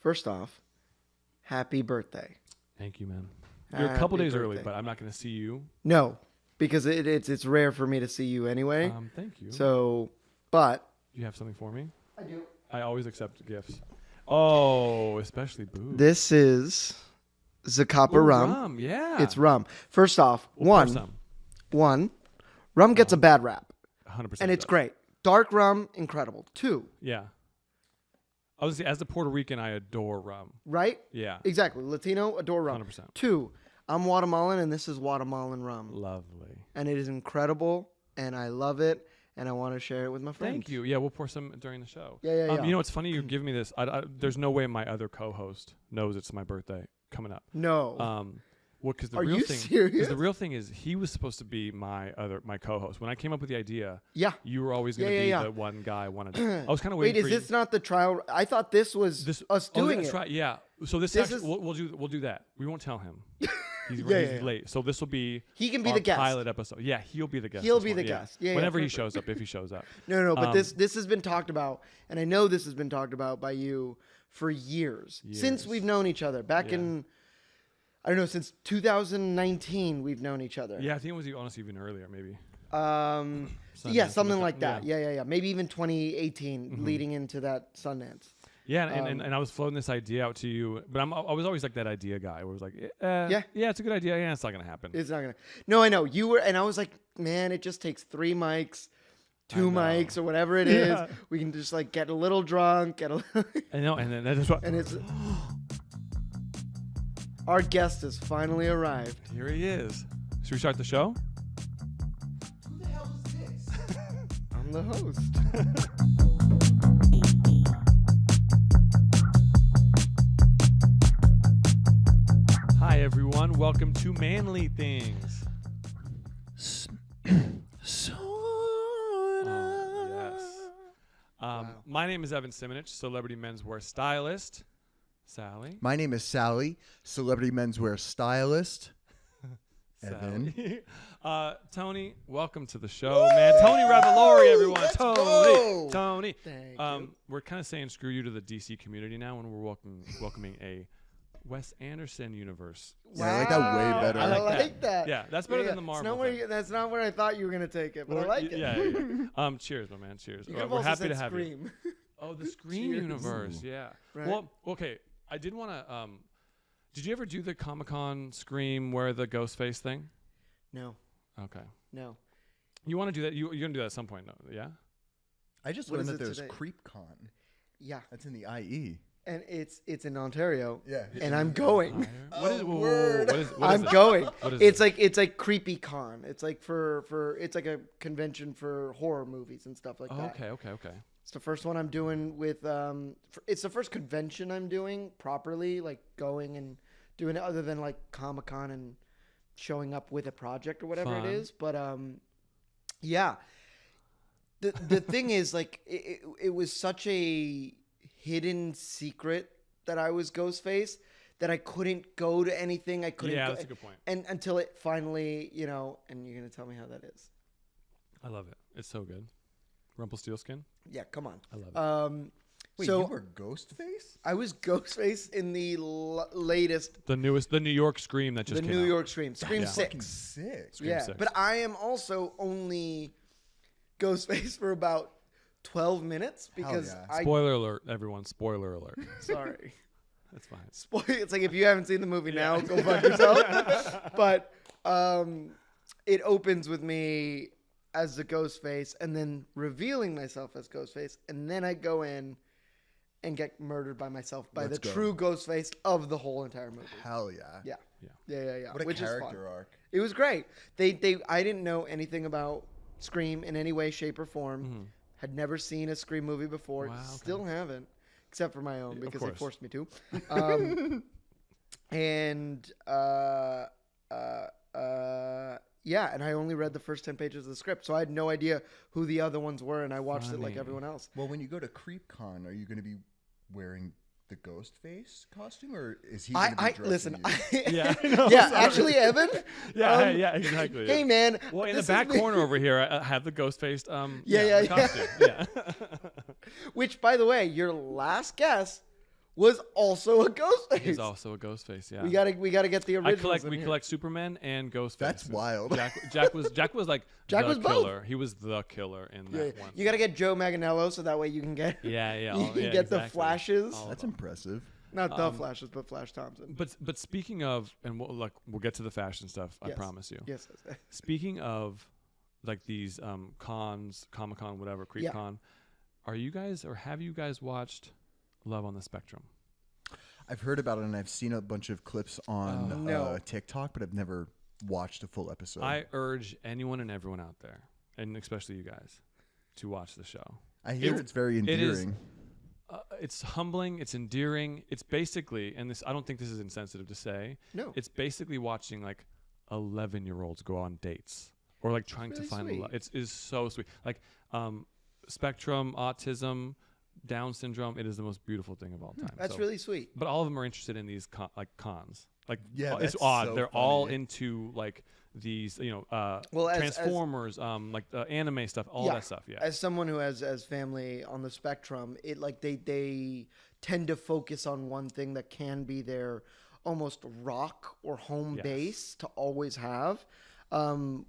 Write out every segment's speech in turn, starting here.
first off, happy birthday. Thank you, man. You're a couple Happy days early, birthday. but I'm not going to see you. No, because it's rare for me to see you anyway. Thank you. So, but You have something for me? I do. I always accept gifts. Oh, especially booze. This is Zacapa Ooh, rum. Yeah. It's rum. First off, We'll pour some. rum gets a bad rap, 100%. and it's does. great. Dark rum, incredible. 2, Yeah. I was as a Puerto Rican, I adore rum. right? Yeah. Exactly. Latino, adore rum. 100%. 2, I'm Guatemalan, and this is Guatemalan rum. Lovely. And it is incredible, and I love it, and I want to share it with my friends. Thank you. Yeah, we'll pour some during the show. Yeah. You know, it's funny you're giving me this. There's no way my other co-host knows it's my birthday coming up. No. Well, because the Are real you thing, serious? 'cause the real thing is he was supposed to be my co-host. When I came up with the idea, Yeah. you were always going to Yeah. be the one guy I wanted. I was kind of Wait, waiting is for you. this not the trial? I thought this was us doing that's it. right. Yeah. So this This actually, is- we'll do that. We won't tell him. He's Yeah. late. So this will be He can be our the guest. pilot episode. Yeah, he'll be the guest. He'll this be one, the guest. Yeah, Whenever he perfect. shows up, if he shows up. No, but this has been talked about, and I know this has been talked about by you for years. Since we've known each other. Back in, I don't know, since 2019 we've known each other. Yeah, I think it was honestly even earlier, maybe. Yeah, something like that. Yeah. Maybe even 2018, Mm-hmm. leading into that Sundance. Yeah, and I was floating this idea out to you, but I was always like that idea guy where it was like, yeah, it's a good idea. Yeah, it's not gonna happen. It's not gonna. No, I know you were, and I was like, man, it just takes 3 mics, 2 mics, or whatever it is. Yeah. We can just like get a little drunk, get a, I know, and then that's what. and it's. Our guest has finally arrived. Here he is. Should we start the show? Who the hell is this? I'm the host. Hi everyone, welcome to Manly Things. My name is Evan Simonich, celebrity menswear stylist. Sally. My name is Sally, celebrity menswear stylist. Evan. Sally. Tony, welcome to the show, man. Tony Revolori, everyone. Let's Tony. go. Tony. Thank you. We're kind of saying screw you to the DC community now, and we're welcoming a Wes Anderson universe. Yeah, I like that way better. I I like like that. Yeah, that's better than the It's Marvel. not where thing. that's not where I thought you were gonna take it, but I like it. Yeah. Cheers, my man. Cheers. You could have We're also happy said to have you. Scream. Oh, the Scream Cheers. universe. Yeah. Right. Well, okay. I did want to. Did you ever do the Comic-Con Scream wear the ghost face thing? No, Okay. no. You want to do that? You're gonna do that at some point, no? Yeah. I just What learned is that it there's today? CreepCon. Yeah, That's in the IE. and it's in Ontario. Yeah. And I'm going. What is? Oh, whoa, whoa, word. what is? What is I'm it? going. What is It's it? like Creepy Con. It's like for it's like a convention for horror movies and stuff like Oh, that. okay. It's the first one I'm doing with it's the first convention I'm doing properly, like going and doing it other than like Comic-Con and showing up with a project or whatever Fun. it is. But yeah. The thing is, like, it was such a hidden secret that I was Ghostface that I couldn't go to anything. I couldn't. Yeah, go, that's a good point. And until it finally, and you're gonna tell me how that is. I love it. It's so good. Rumpelstiltskin. Yeah, come on. I love it. Wait, so you were Ghostface? I was Ghostface in the latest, The the New York Scream that just the came New out. York Scream, Scream Yeah. Fucking 6. sick. Scream Yeah, 6. but I am also only Ghostface for about 12 minutes because yeah. I Spoiler alert, everyone. Spoiler alert. sorry. That's fine. It's like if you haven't seen the movie now, go fuck yourself. But it opens with me as the Ghostface and then revealing myself as Ghostface, and then I go in and get murdered by myself by Let's the go. true Ghostface of the whole entire movie. Hell yeah. Yeah. What a which is fun. character arc. It was great. I didn't know anything about Scream in any way, shape, or form. Had never seen a Scream movie before. Wow, okay. Still haven't, except for my own Of because they course. forced me to. Yeah, and I only read the first 10 pages of the script, so I had no idea who the other ones were, and I watched it like Funny. everyone else. Well, when you go to CreepCon, are you going to be wearing the Ghostface costume, or is he going to be I dressing listen. you? Yeah. No, Yeah, sorry. actually, Evan. Yeah, exactly. Hey, man. Well, in the this is back me. corner over here, I have the ghost-faced Yeah. costume. Yeah. Which, by the way, your last guess was also a Ghostface. He's also a Ghostface. Yeah. We gotta get the originals. We collect Superman and Ghostface. That's wild. Jack was like Jack the was both. killer. He was the killer in that one. You gotta get Joe Manganiello so that way you can get you can get the flashes. That's impressive. Not the flashes, but Flash Thompson. But speaking of, and we'll get to the fashion stuff. I promise you. Yes. Speaking of like these cons, Comic-Con, whatever, CreepCon, are you guys or have you guys watched Love on the Spectrum? I've heard about it and I've seen a bunch of clips on TikTok, but I've never watched a full episode. I urge anyone and everyone out there, and especially you guys, to watch the show. I hear it's very endearing. It's humbling. It's endearing. It's basically, and this I don't think this is insensitive to say. No. It's basically watching like 11-year-olds go on dates or like trying to find love. It is so sweet. Like spectrum, autism, Down syndrome. It is the most beautiful thing of all time. That's really sweet. But all of them are interested in these cons. Like that's it's odd. so They're funny. all into like these, Transformers, like anime stuff, all that stuff. Yeah. As someone who has family on the spectrum, it like they tend to focus on one thing that can be their almost rock or home base to always have,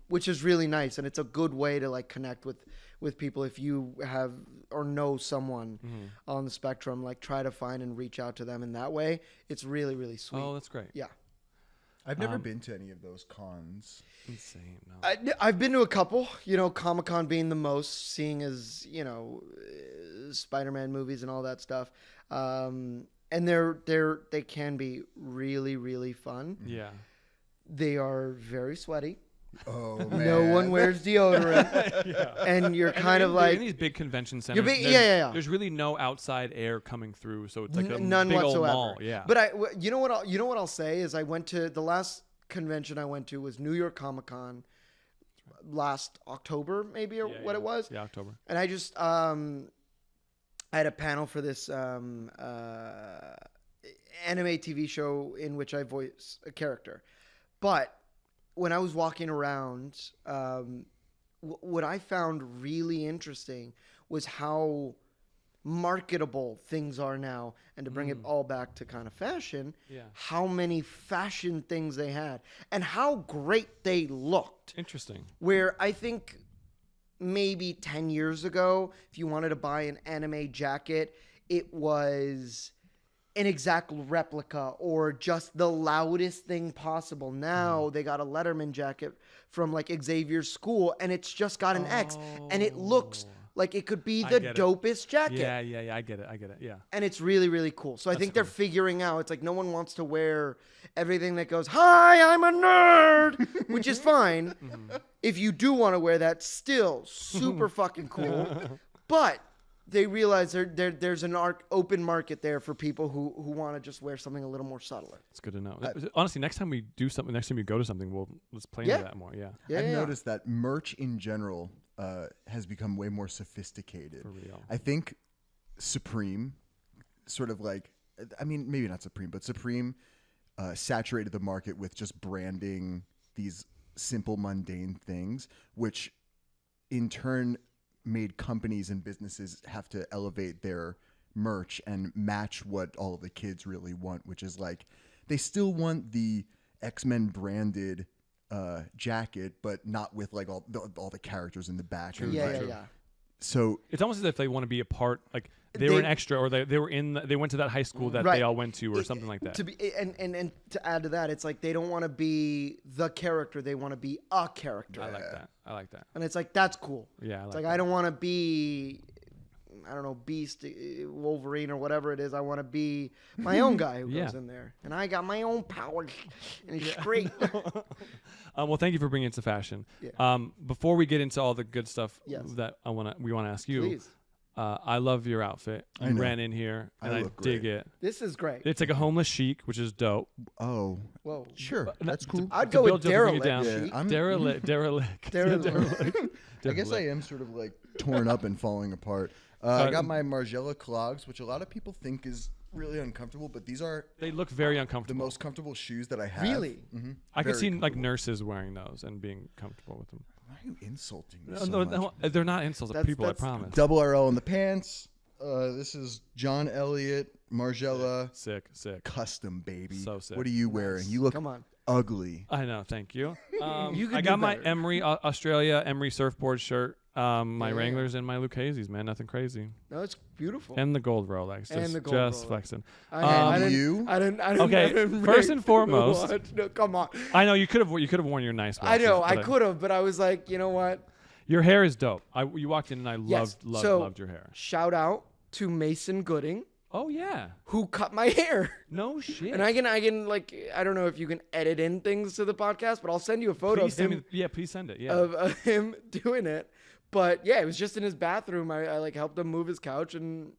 which is really nice, and it's a good way to like connect with people if you have or know someone on the spectrum. Like try to find and reach out to them in that way. It's really, really sweet. Oh, that's great. Yeah. I've never been to any of those cons. Insane. No. I've been to a couple, Comic-Con being the most, seeing as, Spider-Man movies and all that stuff. And they can be really, really fun. Yeah. They are very sweaty. Oh, man. No one wears deodorant. And you're kind of like in these big convention centers. There's really no outside air coming through, so it's like a none big whatsoever. old mall. Yeah. But you know what I'll say is I went to the last convention I went to was New York Comic-Con last October maybe or what it was. Yeah, October. And I just I had a panel for this anime TV show in which I voice a character. But when I was walking around, what I found really interesting was how marketable things are now. And to bring it all back to kind of fashion, how many fashion things they had and how great they looked. Interesting. Where I think maybe 10 years ago, if you wanted to buy an anime jacket, it was an exact replica or just the loudest thing possible. Now they got a Letterman jacket from like Xavier's school and it's just got an X and it looks like it could be the dopest jacket. Yeah, I get it. Yeah. And it's really, really cool. So I think they're figuring out, it's like no one wants to wear everything that goes, "Hi, I'm a nerd," which is fine. If you do want to wear that, still super fucking cool. But they realize there's an open market there for people who want to just wear something a little more subtler. It's good to know. Honestly, next time we do something, next time you go to something, let's play into that more. Yeah. I've noticed that merch in general has become way more sophisticated. For real. I think Supreme sort of like, I mean, maybe not Supreme, but Supreme saturated the market with just branding these simple, mundane things, which in turn made companies and businesses have to elevate their merch and match what all of the kids really want, which is like they still want the X-Men branded jacket, but not with like all the characters in the back. Yeah. So it's almost as if they want to be a part, like they were an extra, or they were they went to that high school that they all went to, or something like that. And to add to that, it's like they don't want to be the character; they want to be a character. I like that. And it's like that's cool. Yeah, it's like I don't want to be, I don't know, Beast, Wolverine, or whatever it is. I want to be my own guy who goes in there, and I got my own power, and it's great. Well, thank you for bringing it to fashion. Yeah. Before we get into all the good stuff that we want to ask you, please. I love your outfit. You ran in here, and I dig it. This is great. It's like a homeless chic, which is dope. Oh, whoa, sure, that's cool. I'd go with derelict. Derelict. I guess I am sort of like torn up and falling apart. I got my Margiela clogs, which a lot of people think is really uncomfortable, but they look very uncomfortable. The most comfortable shoes that I have. Really? Mm-hmm. I could see like nurses wearing those and being comfortable with them. Why are you insulting me? No, they're not insults. They're people. I promise. Double RL in the pants. This is John Elliott, Margiela. Sick. Custom, baby. So sick. What are you wearing? You look ugly. I know. Thank you. You could I do got my better. Emery Australia Emery surfboard shirt. My Wranglers and my Lucchese's, man. Nothing crazy. No, it's beautiful. And the gold Rolex. Just flexing. I didn't. Okay, first and foremost. What? No, come on. I know you could have worn your nice I watches. know I could have, but I was like, you know what? Your hair is dope. You walked in and I Yes. loved your hair. Shout out to Mason Gooding, Oh yeah. who cut my hair. No shit. And I can like, I don't know if you can edit in things to the podcast, but I'll send you a photo Please of send him. me. Yeah, please send it. Yeah. Of him doing it. But yeah, it was just in his bathroom. I like helped him move his couch, and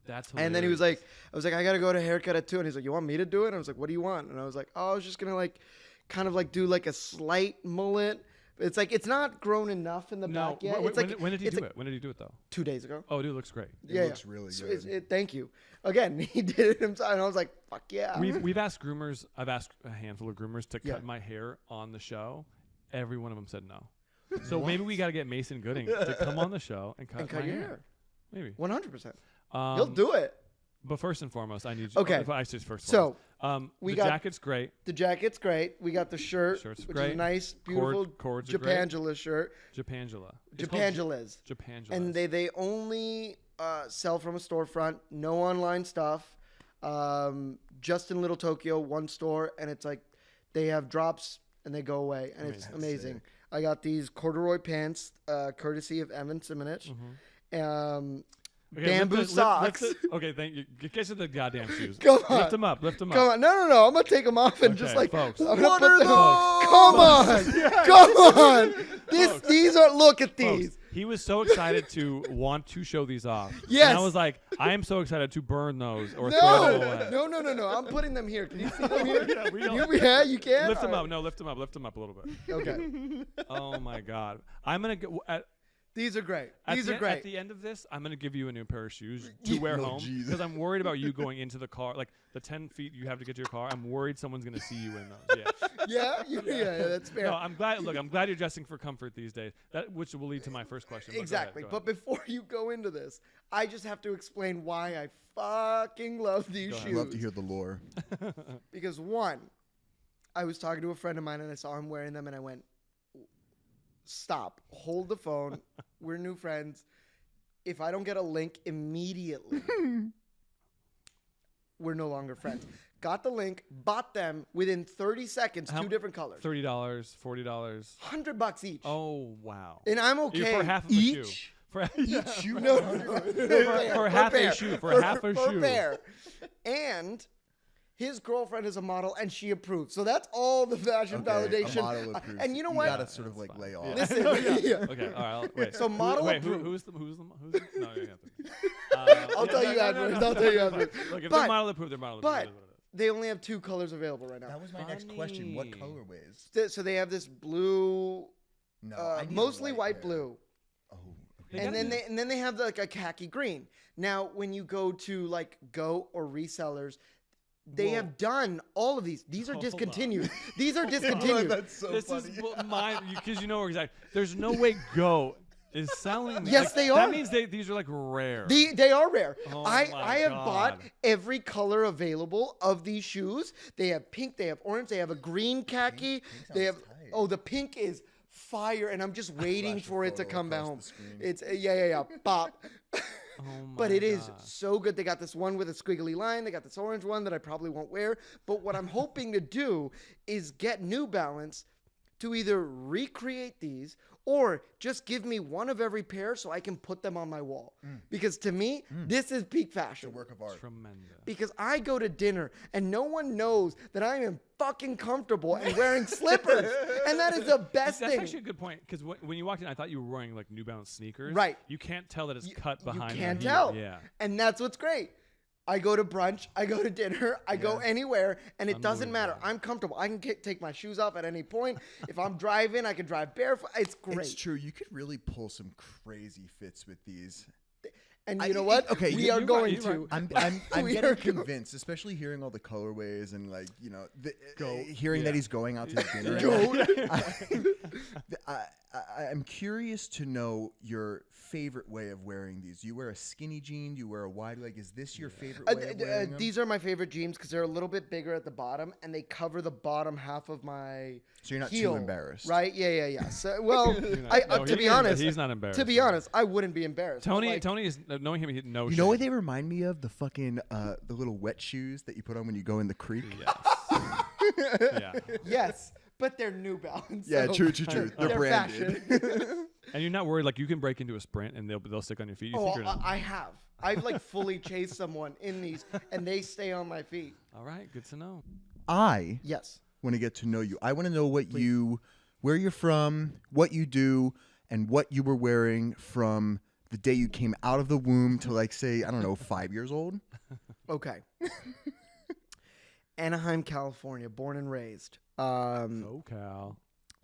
That's hilarious. then he was like, I was like, I gotta go to haircut at 2, and he's like, you want me to do it? And I was like, what do you want? And I was like, oh, I was just gonna like, kind of like do like a slight mullet. It's like it's not grown enough in the back yet. It's like when did he do it? When did he do it though? 2 days ago. Oh, dude, it looks great. It looks really So good. thank you. Again, he did it himself, and I was like, fuck yeah. We've asked groomers. I've asked a handful of groomers to Yeah. cut my hair on the show. Every one of them said no. So maybe we got to get Mason Gooding to come on the show and cut my your hair. hair. Maybe. 100%. He'll do it. But first and foremost, I need you. Okay. If I say first. So, we we the got- jacket's great. The jacket's great. We got the shirt, Shirt's which great. is a nice, beautiful Cords are great. Japangela shirt. Japangela. It's called Japangelas. Japangela. And they only sell from a storefront, no online stuff. Just in Little Tokyo, one store, and it's like they have drops and they go away, and it's amazing. I got these corduroy pants, courtesy of Evan Simonich. Bamboo socks. Okay, thank you. Get to the goddamn shoes. Come on. Lift them up. Come on, no! I'm gonna take them off and Okay, just like folks. I'm gonna What put are them. those? Come on! Folks. These are. Look at Folks, these. he was so excited to want to show these off. Yes. And I was like, I am so excited to burn those or throw them away. No! I'm putting them here. Can you see them here? Yeah, we don't- You can. Lift them All up. No, lift them up. Lift them up a little bit. right. Okay. Oh my God. I'm gonna go These are great. at These the, are great. At the end of this, I'm gonna give you a new pair of shoes to wear Oh, home Jesus. because I'm worried about you going into the car, like the 10 feet you have to get to your car. I'm worried someone's gonna see you in those. Yeah. Yeah, that's fair. No, I'm glad. Look, I'm glad you're dressing for comfort these days. That which will lead to my first question. But go ahead, Exactly. go But ahead. before you go into this, I just have to explain why I fucking love these Go ahead. I'd shoes. love to hear the lore. Because one, I was talking to a friend of mine and I saw him wearing them and I went, stop, hold the phone. We're new friends. If I don't get a link immediately, we're no longer friends. Got the link, bought them within 30 seconds, How- two different colors. $30, $40. $100 each. Oh wow. And I'm okay. For half of a Each? shoe. For, Each shoe? No, for half a shoe. For half a per shoe. pair. And his girlfriend is a model, and she approved. So that's all the fashion validation. A model approves. And you know You what? gotta sort of like lay off. Listen, yeah. Okay, all right. Wait. So model Wait, approved. who's the? No, you have to. I'll tell you afterwards. I'll tell you afterwards. Look, if But- they're model approved, they're model approved. But It is what it is. they only have 2 colors available right now. That was my next question. What Funny. colorways? So they have this blue, No, I need a mostly white pair. blue. Oh, They And gotta then they have like a khaki green. Now, when you go to like Go or resellers, they Whoa. have done all of these. These are Hold on. discontinued. These are discontinued. that's so This funny. is mine because you know exactly. There's no way Go is selling. Yes, like, they That are. means these are like rare. They are rare. Oh I my have bought God. every color available of these shoes. They have pink, they have orange, they have a green khaki. They have sounds tight. oh, the pink is fire, and I'm just waiting Flash a for it to photo come across home. the screen. It's yeah, bop. Oh my But it is God. so good. They got this one with a squiggly line. They got this orange one that I probably won't wear. But what I'm hoping to do is get New Balance to either recreate these or just give me one of every pair so I can put them on my wall. Because to me, this is peak It's a fashion. work of art. Tremendous. Because I go to dinner and no one knows that I am fucking comfortable and wearing slippers. And that is the best That's thing. actually a good point because when you walked in, I thought you were wearing like New Balance sneakers. Right. You can't tell that it's cut behind. You your can't heel. tell. Yeah. And that's what's great. I go to brunch, I go to dinner, I go anywhere, and it doesn't matter. Unbelievable. I'm comfortable. I can take my shoes off at any point. If I'm driving, I can drive barefoot. It's great. It's true. You could really pull some crazy fits with these. And you know what? okay, we you're are right, going you're to. right. I'm We getting are go- convinced, especially hearing all the colorways and like hearing Yeah. that he's going out to dinner. Go. I'm curious to know your favorite way of wearing these. You wear a skinny jean, you wear a wide leg. Is this your favorite way of wearing them? These are my favorite jeans because they're a little bit bigger at the bottom and they cover the bottom half of my So you're not heel, too embarrassed. right? Yeah. So, well, to be honest, he's not embarrassed. To be honest, I wouldn't be embarrassed. Tony is knowing him. No, You know what they remind me of? The fucking the little wet shoes that you put on when you go in the creek. Yes. Yeah. Yes, but they're New Balance. Yeah, so true. They're branded. fashion. And you're not worried like you can break into a sprint and they'll stick on your feet. You think you're not? I have. I've like fully chased someone in these, and they stay on my feet. All right, good to know. I Yes. want to get to know you. I want to know where you're from, what you do, and what you were wearing from the day you came out of the womb to like say, I don't know, 5 years old. Okay. Anaheim, California, born and raised.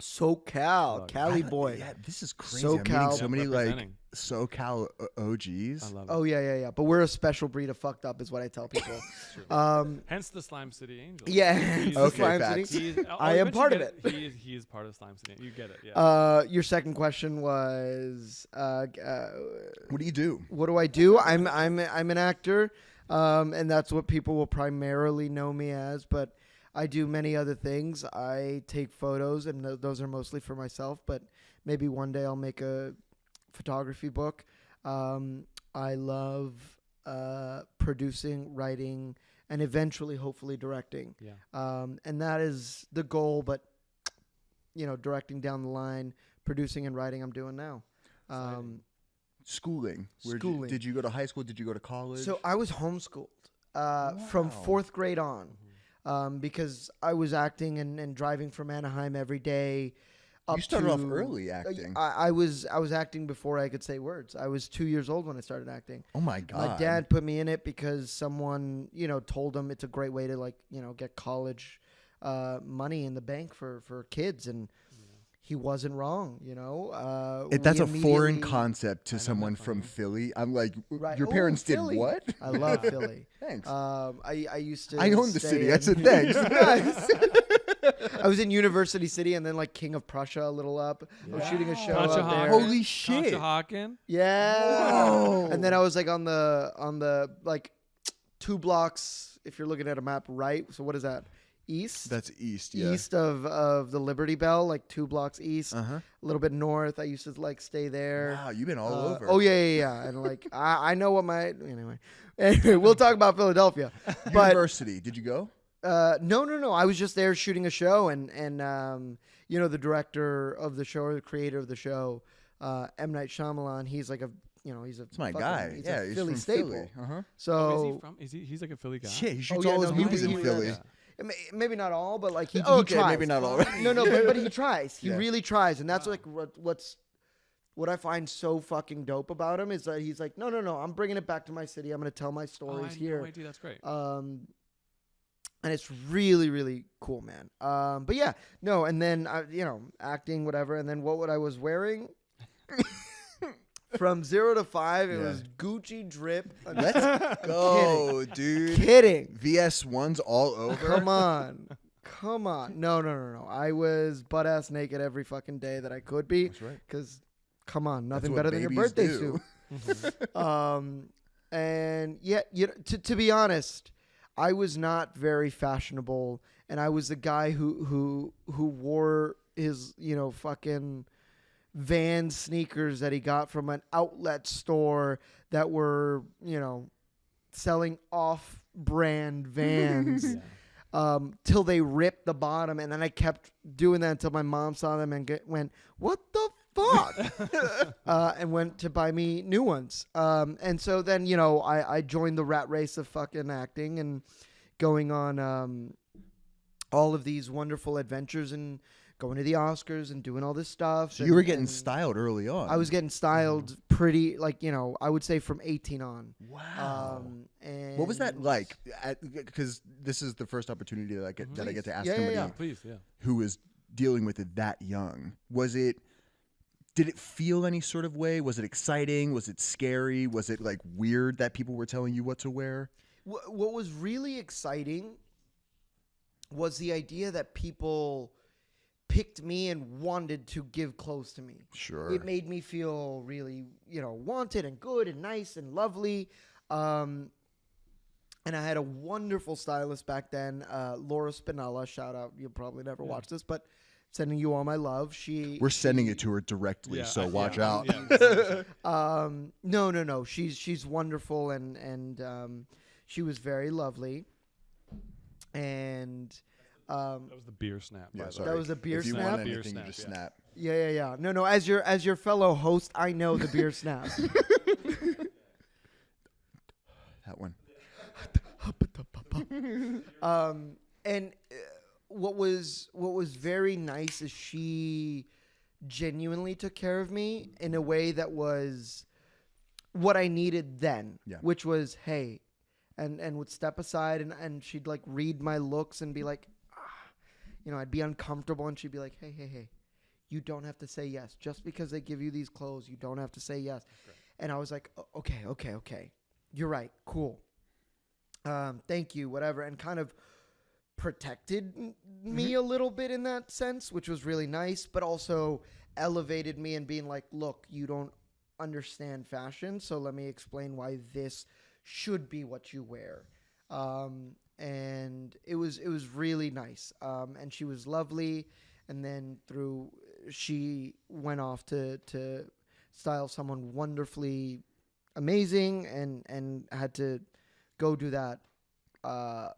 SoCal, Cali boy. Yeah, this is crazy. SoCal. I'm meeting so many like Representing. SoCal OGs. I love it. Oh yeah. But we're a special breed of fucked up, is what I tell people. Hence the Slime City Angels. Yeah. He's- Okay, Slime facts. City. I am part of it. He is part of Slime City. You get it. Yeah. Your second question was, What do you do? what do I do? I'm an actor, and that's what people will primarily know me as. But I do many other things. I take photos, and those are mostly for myself. But maybe one day I'll make a photography book. I love producing, writing, and eventually, hopefully, directing. Yeah. And that is the goal. But directing down the line, producing and writing, I'm doing now. Schooling. Schooling. Did you go to high school? Did you go to college? So I was homeschooled from 4th grade on. Because I was acting and driving from Anaheim every day. You started off early acting. I was acting before I could say words. I was 2 years old when I started acting. Oh my God. My dad put me in it because someone told him it's a great way to get college money in the bank for kids, and he wasn't wrong. That's a foreign immediately- concept to someone that's from funny. Philly. I'm like, Right. your Oh, parents Philly. did what? I love Philly. Thanks. I used to. I own the stay city. in- I said thanks. I was in University City and then like King of Prussia a little up. I was shooting a show Concha up there. Hawken. Holy shit. Hawken. Yeah. Whoa. And then I was like on the like 2 blocks, if you're looking at a map, right? So what is that? East? That's east, yeah. East of the Liberty Bell, like 2 blocks east. Uh-huh. A little bit north. I used to like stay there. Wow, you've been all over. Oh yeah. And like I know what my anyway, we'll talk about Philadelphia. But University, did you go? no. I was just there shooting a show, and the director of the show or the creator of the show, M. Night Shyamalan. He's like It's my fucking- guy. He's Yeah, a he's Philly from staple. Philly. Uh-huh. So Is he from? Is he? He's like a Philly guy. Yeah, he shoots yeah, all his no, movies he- in he- Philly. Yeah. maybe not all, but like he Okay, tries. maybe not all. No, but he tries. He Yeah. really tries, and that's like what I find so fucking dope about him is that he's like, no, I'm bringing it back to my city. I'm gonna tell my Oh, I stories had here. no idea. That's great. And it's really, really cool, man. But yeah, no, and then acting, whatever, and then what I was wearing from 0 to 5, it Yeah. was Gucci drip. Let's go, dude. Kidding. VS1's all over. Come on. No. I was butt ass naked every fucking day that I could be. That's right. Because, come on, nothing what better than your babies birthday do. suit. And yeah, to be honest, I was not very fashionable, and I was the guy who wore his fucking Vans sneakers that he got from an outlet store that were selling off-brand Vans. Till they ripped the bottom, and then I kept doing that until my mom saw them and went, "What the fuck?" And went to buy me new ones. And so then I joined the rat race of fucking acting and going on all of these wonderful adventures and going to the Oscars and doing all this stuff. So you were getting styled early on. I was getting styled pretty, I would say from 18 on. Wow. And What was that like? Because this is the first opportunity that I get to ask Yeah, somebody yeah. Please, yeah. who was dealing with it that young. Did it feel any sort of way? Was it exciting? Was it scary? Was it like weird that people were telling you what to wear? What was really exciting was the idea that people picked me and wanted to give clothes to me. Sure. It made me feel really, wanted and good and nice and lovely. And I had a wonderful stylist back then, Laura Spinella. Shout out. You'll probably never watch this, but sending you all my love. We're sending it to her directly, so watch out. No. She's wonderful, and she was very lovely. And that was the beer snap. Yeah, by the sorry. way. That was a beer if you snap? want Beer anything, snap, you just yeah. snap. Yeah. No. As your fellow host, I know the beer snap. That one. And what was very nice is she genuinely took care of me in a way that was what I needed then, which was, hey, and would step aside and she'd like read my looks and be like, I'd be uncomfortable and she'd be like, hey, you don't have to say yes. Just because they give you these clothes, you don't have to say yes. Okay. And I was like, okay. You're right. Cool. Thank you, whatever. And kind of protected me a little bit in that sense, which was really nice, but also elevated me and being like, look, you don't understand fashion, so let me explain why this should be what you wear. And it was really nice. And she was lovely. And then she went off to style someone wonderfully amazing and had to go do that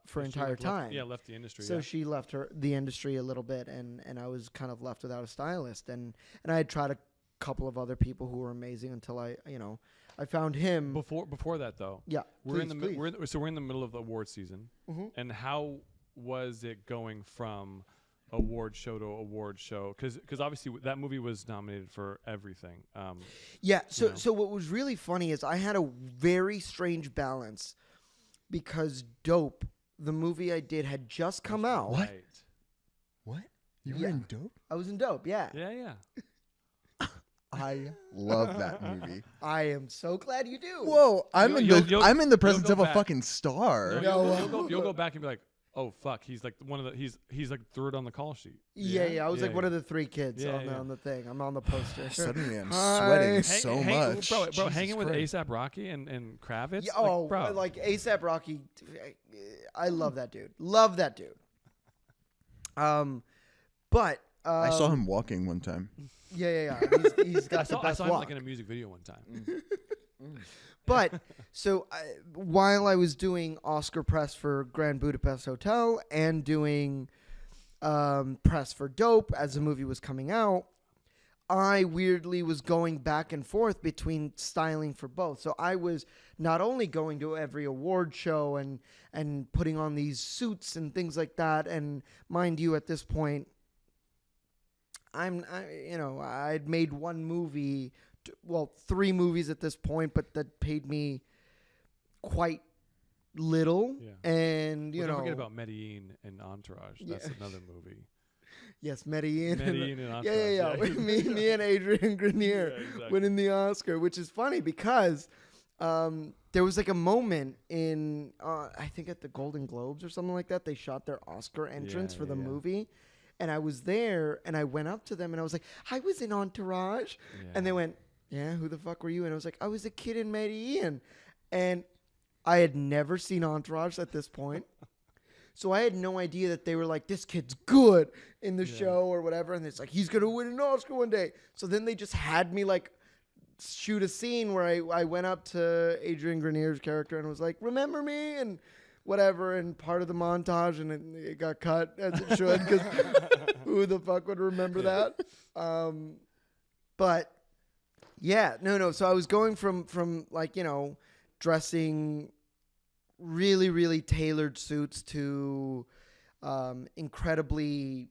for entire time. Left the industry. So she left the industry a little bit, and I was kind of left without a stylist. And I had tried a couple of other people who were amazing until I found him. Before that though. Yeah. We're in the middle of the award season. Mm-hmm. And how was it going from award show to award show? Because obviously that movie was nominated for everything. So what was really funny is I had a very strange balance because Dope, the movie I did, had just come out. What? You were in Dope? I was in Dope, yeah. Yeah. I love that movie. I am so glad you do. Whoa, I'm in the presence of a fucking star. You'll go back and be like, oh fuck, he's like one of the he's like third on the call sheet. Yeah. I was like one of the three kids on the thing. I'm on the poster. Suddenly I'm sweating so much. Bro, hanging with ASAP Rocky and Kravitz. Yeah, bro. Like ASAP Rocky. I love that dude. But I saw him walking one time. Yeah. He's got the best I saw him walk. like in a music video one time. But so while I was doing Oscar press for Grand Budapest Hotel and doing press for Dope as the movie was coming out, I weirdly was going back and forth between styling for both. So I was not only going to every award show and putting on these suits and things like that. And mind you, at this point, I'd made one movie, three movies at this point, but that paid me quite little. Yeah. And don't forget about Medellin and Entourage. That's another movie. Yes, Medellin and Entourage. Yeah. me and Adrian Grenier winning the Oscar, which is funny because there was like a moment in I think at the Golden Globes or something like that. They shot their Oscar entrance for the movie. And I was there, and I went up to them, and I was like, I was in Entourage. Yeah. And they went, yeah, who the fuck were you? And I was like, I was a kid in Medellin. And I had never seen Entourage at this point. So I had no idea that they were like, this kid's good in the show or whatever. And it's like, he's going to win an Oscar one day. So then they just had me like shoot a scene where I went up to Adrian Grenier's character and was like, remember me? And whatever, and part of the montage, and it got cut as it should, because who the fuck would remember that? But yeah, no. So I was going from like, dressing really, really tailored suits to incredibly,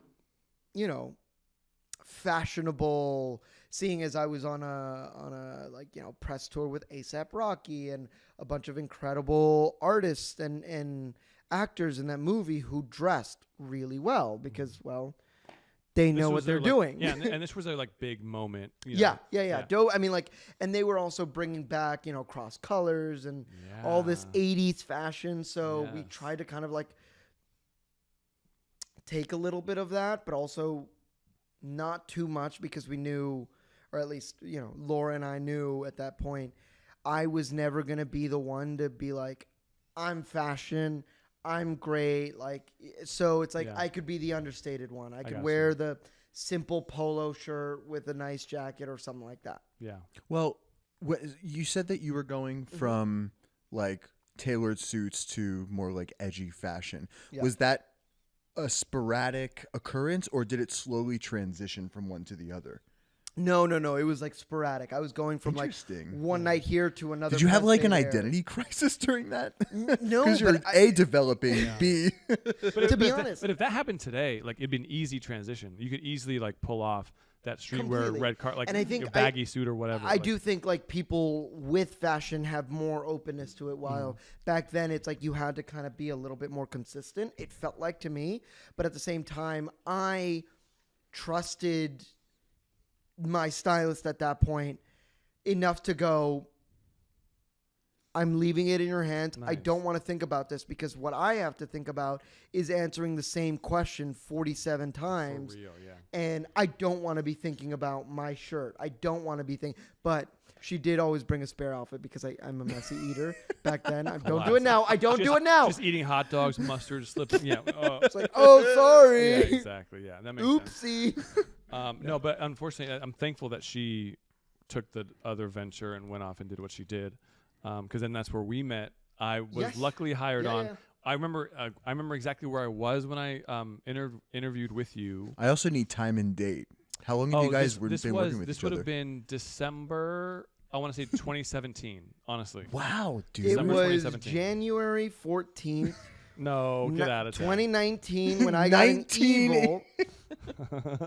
fashionable, seeing as I was on a press tour with ASAP Rocky and a bunch of incredible artists and actors in that movie who dressed really well because, they know what they're doing. Yeah, and this was their big moment. Yeah. I mean, and they were also bringing back, cross colors and all this 80s fashion. So we tried to kind of take a little bit of that, but also not too much because we knew, or at least, Laura and I knew at that point, I was never going to be the one to be like, I'm fashion, I'm great. Like, so it's like I could be the understated one. I could wear the simple polo shirt with a nice jacket or something like that. Yeah. Well, you said that you were going from like tailored suits to more like edgy fashion. Yeah. Was that a sporadic occurrence, or did it slowly transition from one to the other? No. It was like sporadic. I was going from like one night here to another. Did you have like an identity crisis during that? No, because you're developing, B. To be honest, but if that happened today, like it'd be an easy transition. You could easily like pull off that streetwear red car, like, and I think baggy suit or whatever. I do think like people with fashion have more openness to it, while back then it's like you had to kind of be a little bit more consistent. It felt like to me, but at the same time, I trusted my stylist at that point enough to go, I'm leaving it in your hands. Nice. I don't want to think about this, because what I have to think about is answering the same question 47 times. For real, yeah. And I don't want to be thinking about my shirt. I don't want to be thinking, but she did always bring a spare outfit because I'm a messy eater back then. I don't do it now. I don't do it now. Just eating hot dogs, mustard, slipping. Yeah. It's like, oh, sorry. Yeah, exactly. Yeah. That makes Oopsie. sense. No, but unfortunately, I'm thankful that she took the other venture and went off and did what she did. Because then that's where we met. I was luckily hired on. Yeah. I remember exactly where I was when I interviewed with you. I also need time and date. How long have you guys been working with each other? This would have been December, I want to say 2017, honestly. Wow, dude. It was January 14th. No, get out of town. 2019 when I got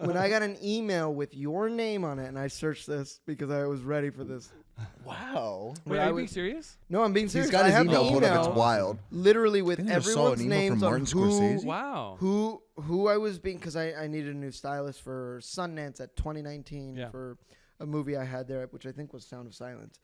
when I got an email with your name on it, and I searched this because I was ready for this. Wow. Wait, are you being serious? No, I'm being serious. He's got his email pulled up. It's wild. Literally with everyone's names on wow. who I was being, because I needed a new stylist for Sundance at 2019 for a movie I had there, which I think was Sound of Silence,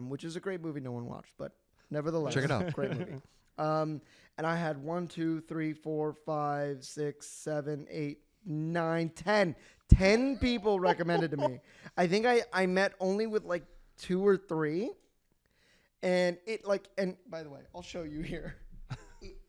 which is a great movie no one watched, but nevertheless, check it out. Great movie. And I had 1, 2, 3, 4, 5, 6, 7, 8, 9, 10. 10 people recommended to me. I think I met only with like 2 or 3. And and by the way, I'll show you here.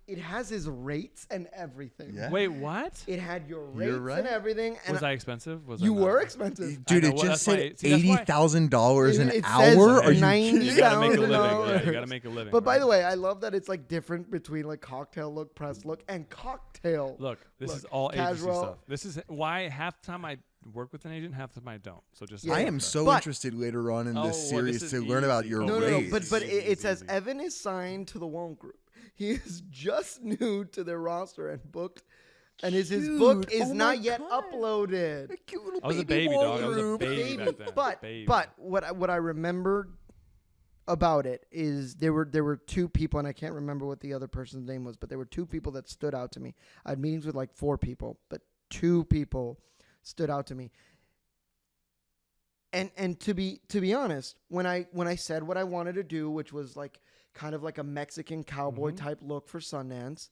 It has his rates and everything. Yeah. Wait, what? It had your rates and everything. And was I expensive? You were expensive. Dude, it just said $80,000 an hour? Are you kidding? You gotta make a living. Yeah, you gotta make a living. But by the way, I love that it's like different between like cocktail look, press look, and cocktail. Look, this is all agency stuff. This is why half the time I work with an agent, half the time I don't. So just I am so interested later on in this series to learn about your rates. No, but it says Evan is signed to the Won't Group. He is just new to their roster and booked, and his book is not yet uploaded. I was a baby, dog. I was a baby back then. But what I remember about it is there were 2 people, and I can't remember what the other person's name was, but there were 2 people that stood out to me. I had meetings with like 4 people, but 2 people stood out to me. And to be honest, when I said what I wanted to do, which was like kind of like a Mexican cowboy type look for Sundance,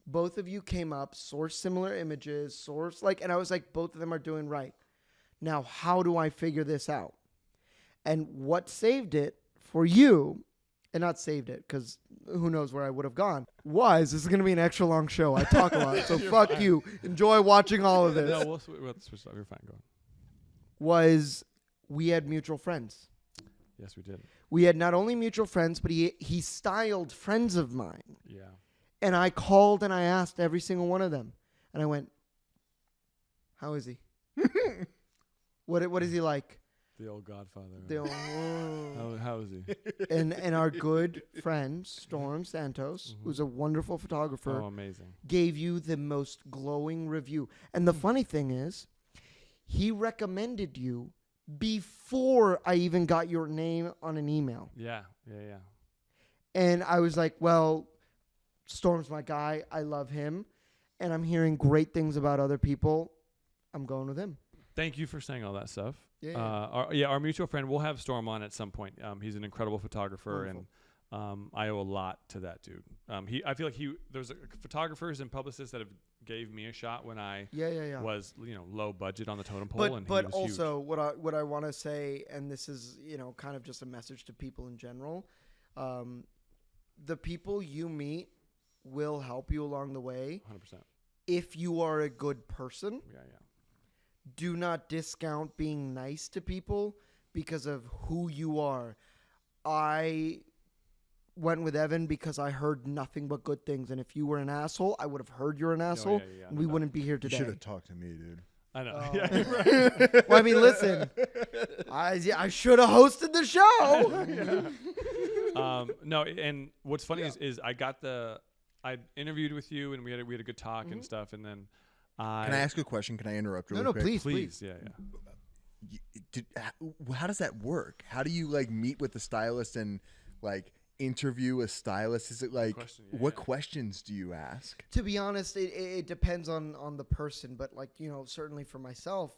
both of you came up, sourced similar images, and I was like, both of them are doing right. Now, how do I figure this out? And what saved it for you, and not saved it, because who knows where I would have gone, this is going to be an extra long show. I talk a lot, so fuck you. Enjoy watching all of this. No, we'll switch up. You're fine. Go on. We had mutual friends. Yes, we did. We had not only mutual friends, but he styled friends of mine. Yeah. And I called and I asked every single one of them. And I went, how is he? What is he like? The old Godfather. How is he? And our good friend, Storm Santos, who's a wonderful photographer, amazing, gave you the most glowing review. And the funny thing is, he recommended you before I even got your name on an email. Yeah. And I was like, well, Storm's my guy. I love him. And I'm hearing great things about other people. I'm going with him. Thank you for saying all that stuff. Yeah. Our mutual friend, we'll have Storm on at some point. He's an incredible photographer. Wonderful. I owe a lot to that dude. I feel like there's photographers and publicists that have gave me a shot when I was low budget on the totem pole, and but he was also huge. what I want to say, and this is kind of just a message to people in general, the people you meet will help you along the way 100%. if you are a good person. Yeah. Do not discount being nice to people because of who you are. I went with Evan because I heard nothing but good things, and if you were an asshole, I would have heard you're an asshole, and we wouldn't be here today. You should have talked to me, dude. I know. Oh. Yeah, right. Well, I mean, listen, I should have hosted the show. No, and what's funny is I interviewed with you, and we had a good talk and stuff, and then Can I ask a question? Can I interrupt really quick? Please. Yeah. How does that work? How do you meet with the stylist and interview a stylist? Is it what questions do you ask? To be honest, it depends on the person, but certainly for myself,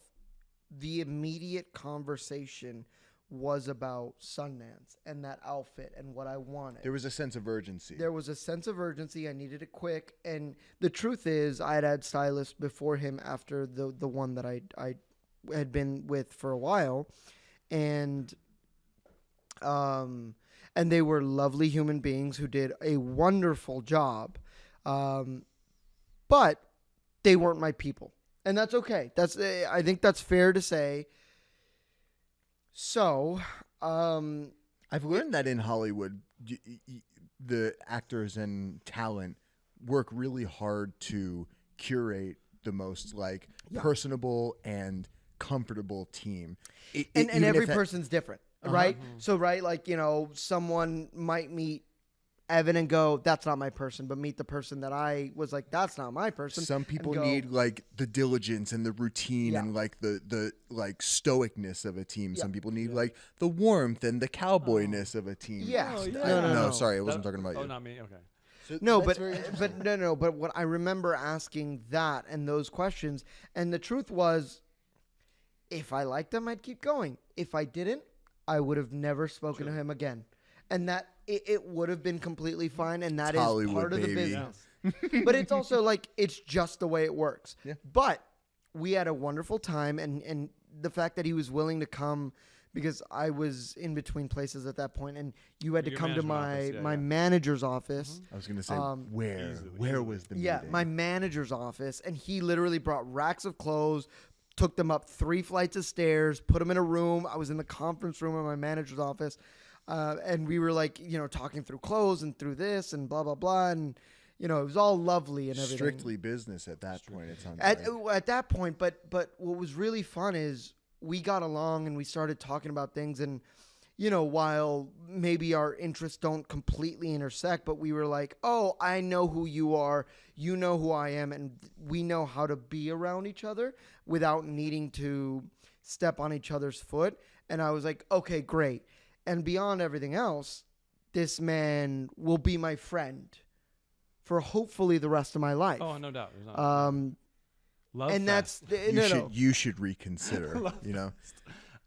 the immediate conversation was about Sundance and that outfit and what I wanted. There was a sense of urgency. I needed it quick, and the truth is, I had stylists before him after the one that I had been with for a while, and they were lovely human beings who did a wonderful job, but they weren't my people, and that's okay. I think that's fair to say. So, I've learned that in Hollywood, the actors and talent work really hard to curate the most personable and comfortable team. And every person's different, right? So, someone might meet Evan and go, that's not my person, but meet the person that I was like, that's not my person. Some people need the diligence and the routine and the stoicness of a team. Some people need the warmth and the cowboyness of a team. Yeah. No, sorry, I wasn't talking about you. Oh, not me. Okay. So but what I remember asking that and those questions, and the truth was, if I liked him, I'd keep going. If I didn't, I would have never spoken to him again. And that it would have been completely fine, and that is Hollywood, part of the baby. business. But it's also it's just the way it works. Yeah. But we had a wonderful time, and the fact that he was willing to come, because I was in between places at that point, and you had to Your come to management my office, manager's office. I was going to say, Easily. where was the meeting? Yeah, my manager's office, and he literally brought racks of clothes, took them up 3 flights of stairs, put them in a room. I was in the conference room of my manager's office. And we were talking through clothes and through this and blah, blah, blah. And, it was all lovely and everything. Strictly business at that point. It sounds at that point. But what was really fun is we got along and we started talking about things. And, while maybe our interests don't completely intersect, but we were like, oh, I know who you are. You know who I am. And we know how to be around each other without needing to step on each other's foot. And I was like, okay, great. And beyond everything else, this man will be my friend for hopefully the rest of my life. Oh, no doubt. There's not. Love and fest. that's you should reconsider. Should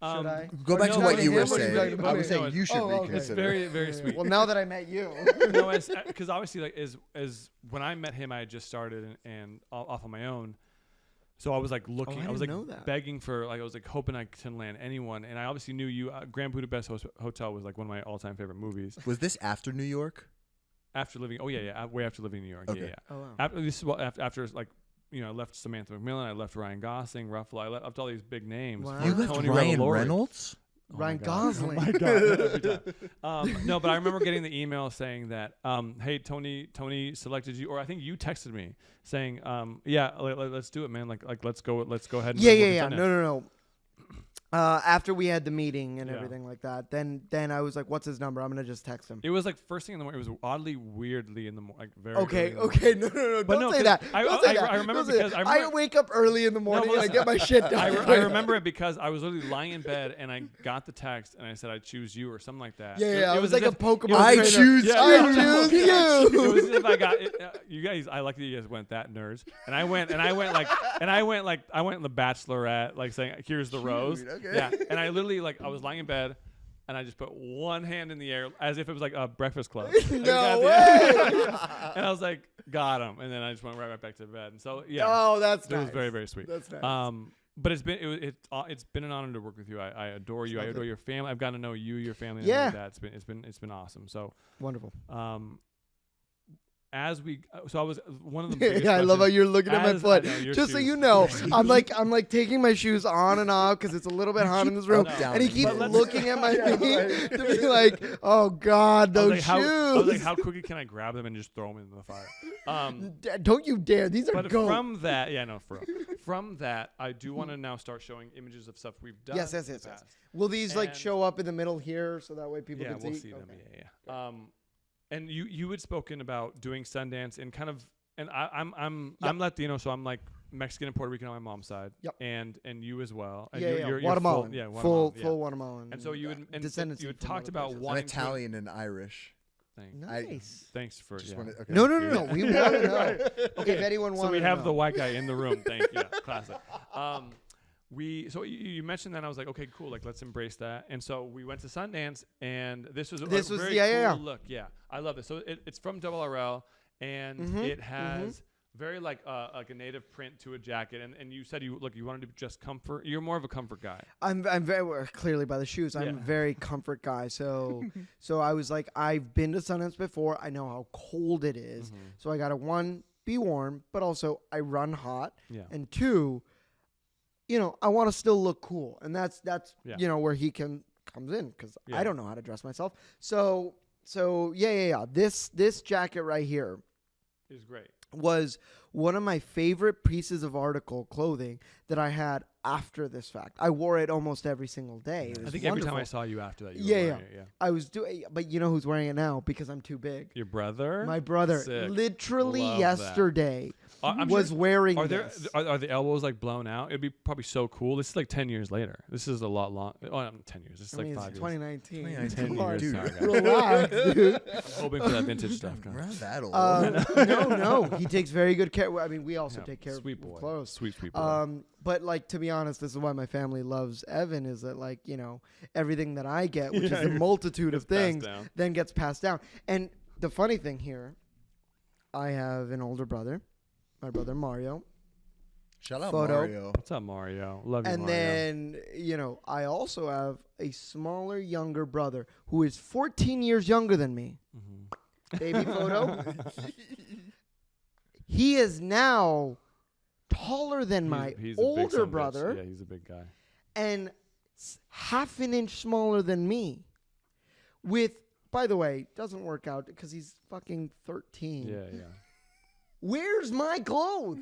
I Go back to what you were saying. I was me? saying you should reconsider. It's very, very sweet. Well, now that I met you. No, because obviously, as when I met him, I had just started and off on my own. So I was looking, I was begging for, I was hoping I couldn't land anyone. And I obviously knew you. Grand Budapest Hotel was one of my all-time favorite movies. Was this after New York? After living, way after living in New York. Okay. Yeah. Oh, wow. After I left Samantha McMillan, I left Ryan Gosling, Ruffalo, I left all these big names. Wow. You left Tony Ryan Revolori. Reynolds? Ryan Gosling. Oh my God. Every time. No, but I remember getting the email saying that, hey, Tony selected you, or I think you texted me saying, let's do it, man. Let's go ahead. And Yeah. No. After we had the meeting and everything like that, then I was like, what's his number? I'm going to just text him. It was first thing in the morning. It was oddly, weirdly in the morning. Very Okay. No. Don't say that. Don't say that. I remember because I wake up early in the morning and I get my shit done. I remember it because I was literally lying in bed and I got the text and I said I choose you or something like that. Yeah. It was like a Pokemon. I trainer. choose you. I choose you. It was as if I got it, you guys. I like that you guys went that nerds, and I went in the Bachelorette, saying, "Here's the rose." Okay. Yeah, and I literally I was lying in bed, and I just put one hand in the air as if it was like a Breakfast Club. No way. And I was like, got him. And then I just went right back to bed. And so yeah, Oh, that's it nice. was very, very sweet. That's nice. But it's been an honor to work with you. I adore you. I adore your family. I've gotten to know you, your family, and Yeah. like that. It's been awesome. So Wonderful. as we so I was one of the biggest Yeah, I love how questions- you're looking at my as- foot. I know, your Just so shoes. you know, I'm like taking my shoes on and off because it's a little bit hot in this room, up, down, and he and keeps low. looking at my feet to be like, "Oh God, I was those like, shoes! I was like, how quickly can I grab them and just throw them into the fire? Don't you dare! These are But gold." from that, yeah, no, for real. From that, I do want to now start showing images of stuff we've done. Yes. in the past. Will these like And- show up in the middle here so that way people Yeah, can we'll see? see them. Okay. Yeah. And you had spoken about doing Sundance and kind of, and I'm Latino, so I'm like Mexican and Puerto Rican on my mom's side. Yep. And you as well. And Yeah, you're Guatemalan. Full, yeah, full yeah. Guatemalan. And so you had descendants you had from talked other about places. I'm wanting to- Italian and Irish. Nice. Thanks for Just yeah. wanted, okay. No. We want to know. Okay, if anyone wants So we to have know. the white guy in the room. Thank you. Classic. So you mentioned that, and I was like, okay, cool. Like, let's embrace that. And so we went to Sundance, and this was a very cool look. Yeah, I love this. So it's from RL, and it has very like a native print to a jacket. And you said you wanted to just comfort. You're more of a comfort guy. I'm very clearly by the shoes. I'm a very comfort guy. So I was like, I've been to Sundance before. I know how cold it is. So I got to one, be warm, but also I run hot. Yeah. And two, I want to still look cool, and that's where he comes in because I don't know how to dress myself. So yeah. This jacket right here is great. Was one of my favorite pieces of article clothing that I had after this fact. I wore it almost every single day. It was I think wonderful. every time I saw you after that, you were Yeah, wearing it. Yeah. I was doing, but you know who's wearing it now because I'm too big. Your brother? My brother, Sick. literally Love yesterday, I'm was sure- wearing Are there this. are the elbows like blown out? It'd be probably so cool. This is like 10 years later. This is a lot long. Oh, not 10 years. This is I mean, like it's 5 years. 2019. 10 Come on, years, sorry, guys. relax, dude. I'm hoping for that vintage stuff. We're not that old. No, he takes very good care. I mean, we also Yeah, take care sweet of boy. clothes. Sweet boy. But like to be honest, this is why my family loves Evan. Is that like everything that I get, which is a multitude of Gets passed things, down. then gets passed down. And the funny thing here, I have an older brother, my brother Mario, Shout out photo. Mario. What's up, Mario? Love you, and Mario. then I also have a smaller, younger brother who is 14 years younger than me. Baby photo. He is now taller than my He's a big older son of a bitch. brother. Yeah, he's a big guy. And half an inch smaller than me. By the way, doesn't work out because he's fucking 13. Yeah. Where's my clothes?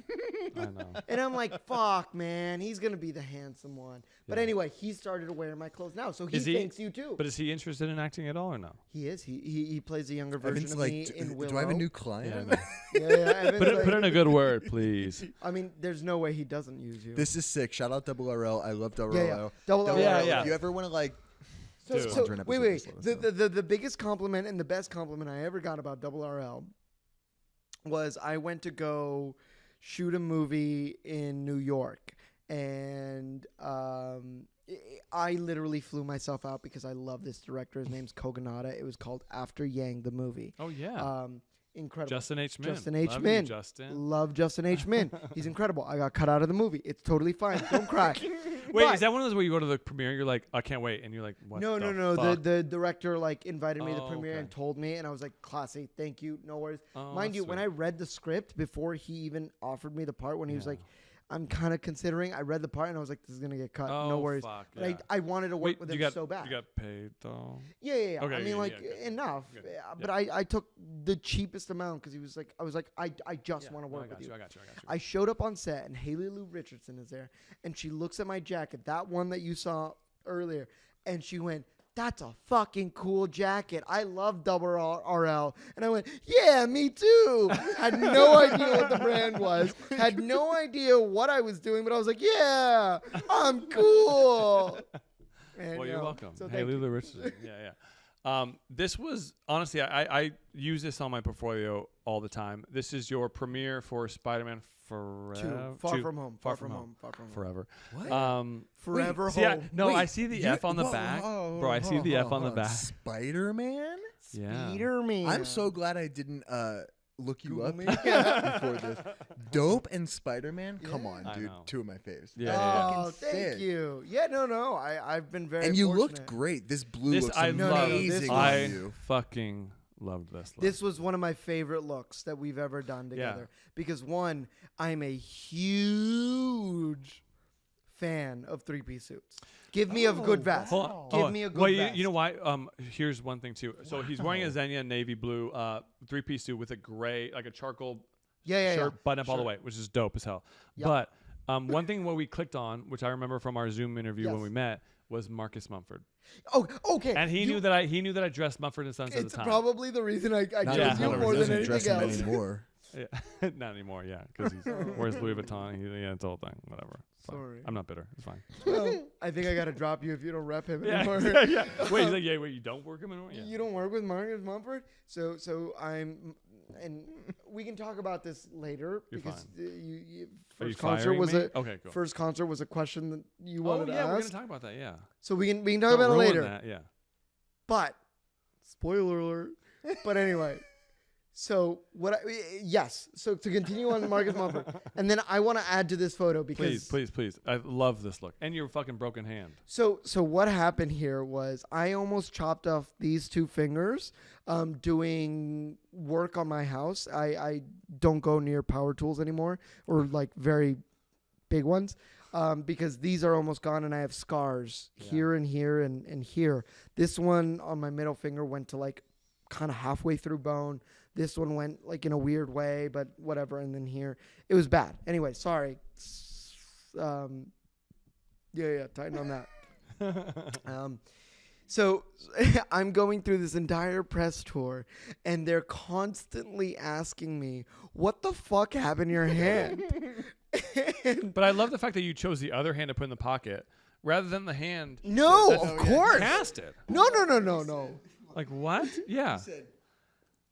I know. And I'm like, fuck, man, he's gonna be the handsome one. But Yeah. anyway, he started to wear my clothes now, so he Is he- thinks you too. But is he interested in acting at all or no? He is. He plays a younger version Evan's of like, me in Willow. do I have a new Yeah, I client? know. Yeah, Evan's put like- in a good word, please. I mean, there's no way he doesn't use you. This is sick. Shout out RL. I love RL. yeah. Double L. Yeah, RL, yeah. If you ever want to like, So, Dude. Sponsor an episode, wait. just let us The biggest compliment and the best compliment I ever got about RL was I went to go shoot a movie in New York, and I literally flew myself out because I love this director. His name's Kogonada. It was called After Yang, the movie. Oh yeah. Incredible. Justin H. Min. Justin H. Love Min. You, Justin. Love Justin H. Min. He's incredible. I got cut out of the movie. It's totally fine. Don't cry. Wait, But- is that one of those where you go to the premiere? You're like, I can't wait, and you're like, what? No. Fuck? The director invited me to the Oh, premiere okay. and told me, and I was like, classy, thank you, no worries. Oh, Mind that's you, when sweet. I read the script before he even offered me the part, when he was Yeah. like, I'm kind of considering, I read the part and I was like, this is gonna get cut. Oh, No worries. fuck, But yeah. I wanted to work Wait, with you him got so bad. You got paid though. Yeah. Okay, I mean, yeah, enough. Good. But I took the cheapest amount because he was like, I was like, I just want to No, work I got with you. I got you. I showed up on set and Haley Lou Richardson is there, and she looks at my jacket, that one that you saw earlier, and she went, "That's a fucking cool jacket. I love RL." And I went, "Yeah, me too." Had no idea what the brand was. Had no idea what I was doing, but I was like, "Yeah, I'm cool." And, Well, you're welcome. So Hey, thank you. Lula Richardson. Yeah. This was honestly, I use this on my portfolio all the time. This is your premiere for Spider-Man Forever. Far from home. Far from home. Forever. What? Forever See, home. no, Wait, I see the F on the back, bro. I see the F on the back. Spider-Man. Yeah. Spider-Man. I'm so glad I didn't look you Google up me. before this. Dope and Spider-Man. Come Yeah. on, I dude. know. Two of my faves. Yeah. Oh, Fucking thank sick. you. Yeah, no. I've been very. And you fortunate. looked great. This blue This looks I love. amazing on I you. fucking loved this. Look. This was one of my favorite looks that we've ever done together. Because one, I'm a huge fan of 3-piece suits. Give me a good vest. Hold on. Give me a good well, vest. you know why? Here's one thing too. So he's wearing a Xenia navy blue 3-piece suit with a gray, like a charcoal shirt, button up all the way, which is dope as hell. Yep. But one thing what we clicked on, which I remember from our Zoom interview when we met, was Marcus Mumford. Oh, okay. And he knew that I dressed Mumford and Sons at the It's time. probably the reason I Not chose you anymore. more He than doesn't anything dress him else. anymore. Yeah. Not anymore, yeah, because he wears Louis Vuitton. Yeah, it's the whole thing. Whatever. It's fine. Sorry. I'm not bitter. It's fine. Well, I think I gotta drop you if you don't rep him Yeah, anymore. yeah. Wait, he's like, wait, you don't work him anymore? Yeah. You don't work with Marcus Mumford, so I'm, and we can talk about this later You're because fine. You Are you first concert firing was me? a Okay, cool. first concert was a question that you Oh wanted yeah, to we're ask. gonna talk about that. Yeah. So we can talk Don't about it ruin later. that, yeah. But spoiler alert. But anyway, so so to continue on Marcus Mumford, and then I want to add to this photo because Please. I love this look. And your fucking broken hand. So what happened here was I almost chopped off these two fingers doing work on my house. I don't go near power tools anymore, or like very big ones. Because these are almost gone and I have scars here and here and here. This one on my middle finger went to like kind of halfway through bone. This one went like in a weird way, but whatever. And then here, it was bad. Anyway, sorry. Tighten on that. So I'm going through this entire press tour and they're constantly asking me, what the fuck happened to your hand? But I love the fact that you chose the other hand to put in the pocket rather than the hand. No, that of course. Cast it. No. Like what? Yeah.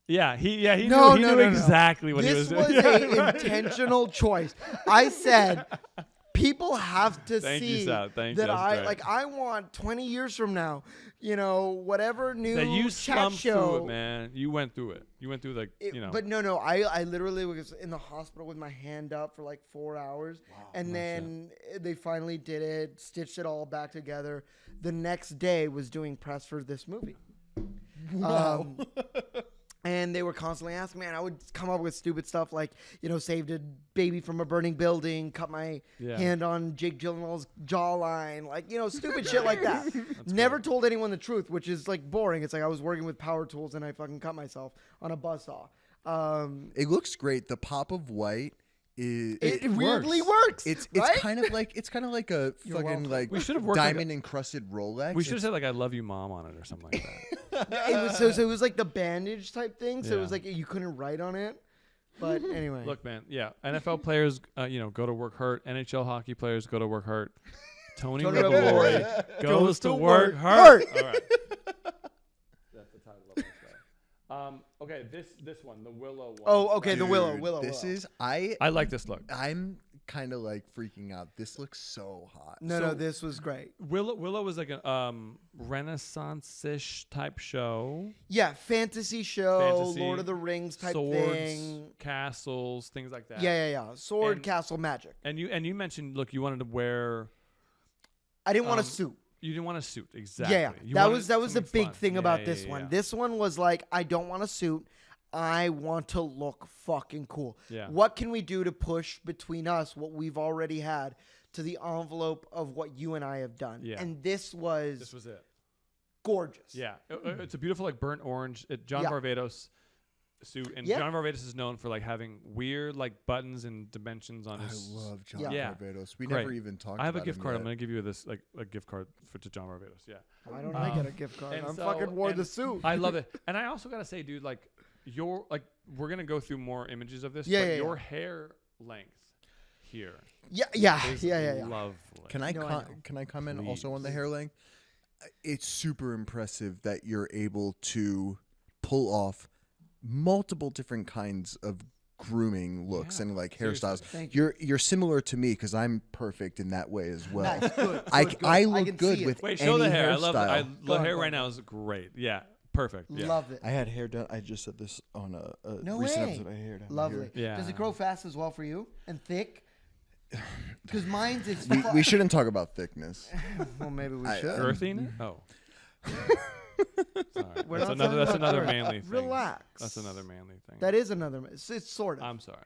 He No, knew exactly what he was doing. This was an intentional choice. I said, people have to Thank see you, Sal. Thank you. that That's great. I want 20 years from now, whatever new That you chat slumped show. through it, man. You went through it. You went through But no, I literally was in the hospital with my hand up for like 4 hours. Wow. And then they finally did it, stitched it all back together. The next day was doing press for this movie. Wow. And they were constantly asking me, and I would come up with stupid stuff like, saved a baby from a burning building, cut my hand on Jake Gyllenhaal's jawline, like, stupid shit like that. Never told anyone the truth, which is like boring. It's like I was working with power tools and I fucking cut myself on a buzzsaw. It looks great. The pop of white is It weirdly works. It's right? kind of like a You're fucking welcome. like We should have worked diamond encrusted Rolex. We should have said like "I love you, mom" on it or something like that. So it was like the bandage type thing. So it was Yeah. like you couldn't write on it. But anyway. Look, man. Yeah, NFL players, go to work hurt. NHL hockey players go to work hurt. Tony Tony Revolori Revolori goes to work hurt. hurt. All right. That's the title of my show. Okay, this one, the Willow one. Oh, okay, the Dude, Willow. This Willow. is I like this look. I'm kind of like freaking out. This looks so hot. No, this was great. Willow was like a Renaissance-ish type show. Yeah, fantasy show, Fantasy, Lord of the Rings type Swords, thing. castles, things like that. Yeah. Sword, And- castle, magic. And you mentioned, look, you wanted to wear. I didn't want a suit. You didn't want a suit, exactly. Yeah, You that wanted was the something big fun. thing Yeah, about yeah, this yeah, one. yeah. This one was like, I don't want a suit. I want to look fucking cool. Yeah. What can we do to push between us what we've already had to the envelope of what you and I have done? Yeah. And this was it. gorgeous. Yeah, it's a beautiful like burnt orange. John Yeah. Varvatos suit, and Yeah. John Varvatos is known for like having weird like buttons and dimensions on I his. love John Yeah. Barbados. We Great. never even talked. I have a about gift him card. yet. I'm gonna give you this like a gift card to John Varvatos. Yeah, Why don't I get a gift card? and I'm so- fucking wore and the suit. I love it, and I also gotta say, dude, like we're gonna go through more images of this. Yeah, but yeah, your yeah. hair length here Yeah. is Yeah. lovely. Can I No, I know. can I comment Please. also on the hair length? it's super impressive that you're able to pull off multiple different kinds of grooming looks and like hairstyles. Thank You're similar to me because I'm perfect in that way as well. Nice. Good, I good. I I look can good see it. with Wait, any show the hair. I hairstyle. love the Go hair on, right go now is great. Yeah, perfect. Yeah. Love it. I had hair done. I just said this on a No recent way. episode. I had hair down Lovely. here. Yeah. Does it grow fast as well for you and thick? Because mine's it's We shouldn't talk about thickness. well, maybe we I- should. Girthy? Oh. Sorry. We're That's not another. talking That's about another girth. manly thing. Relax. That's another manly thing. That is another. It's sort of. I'm sorry.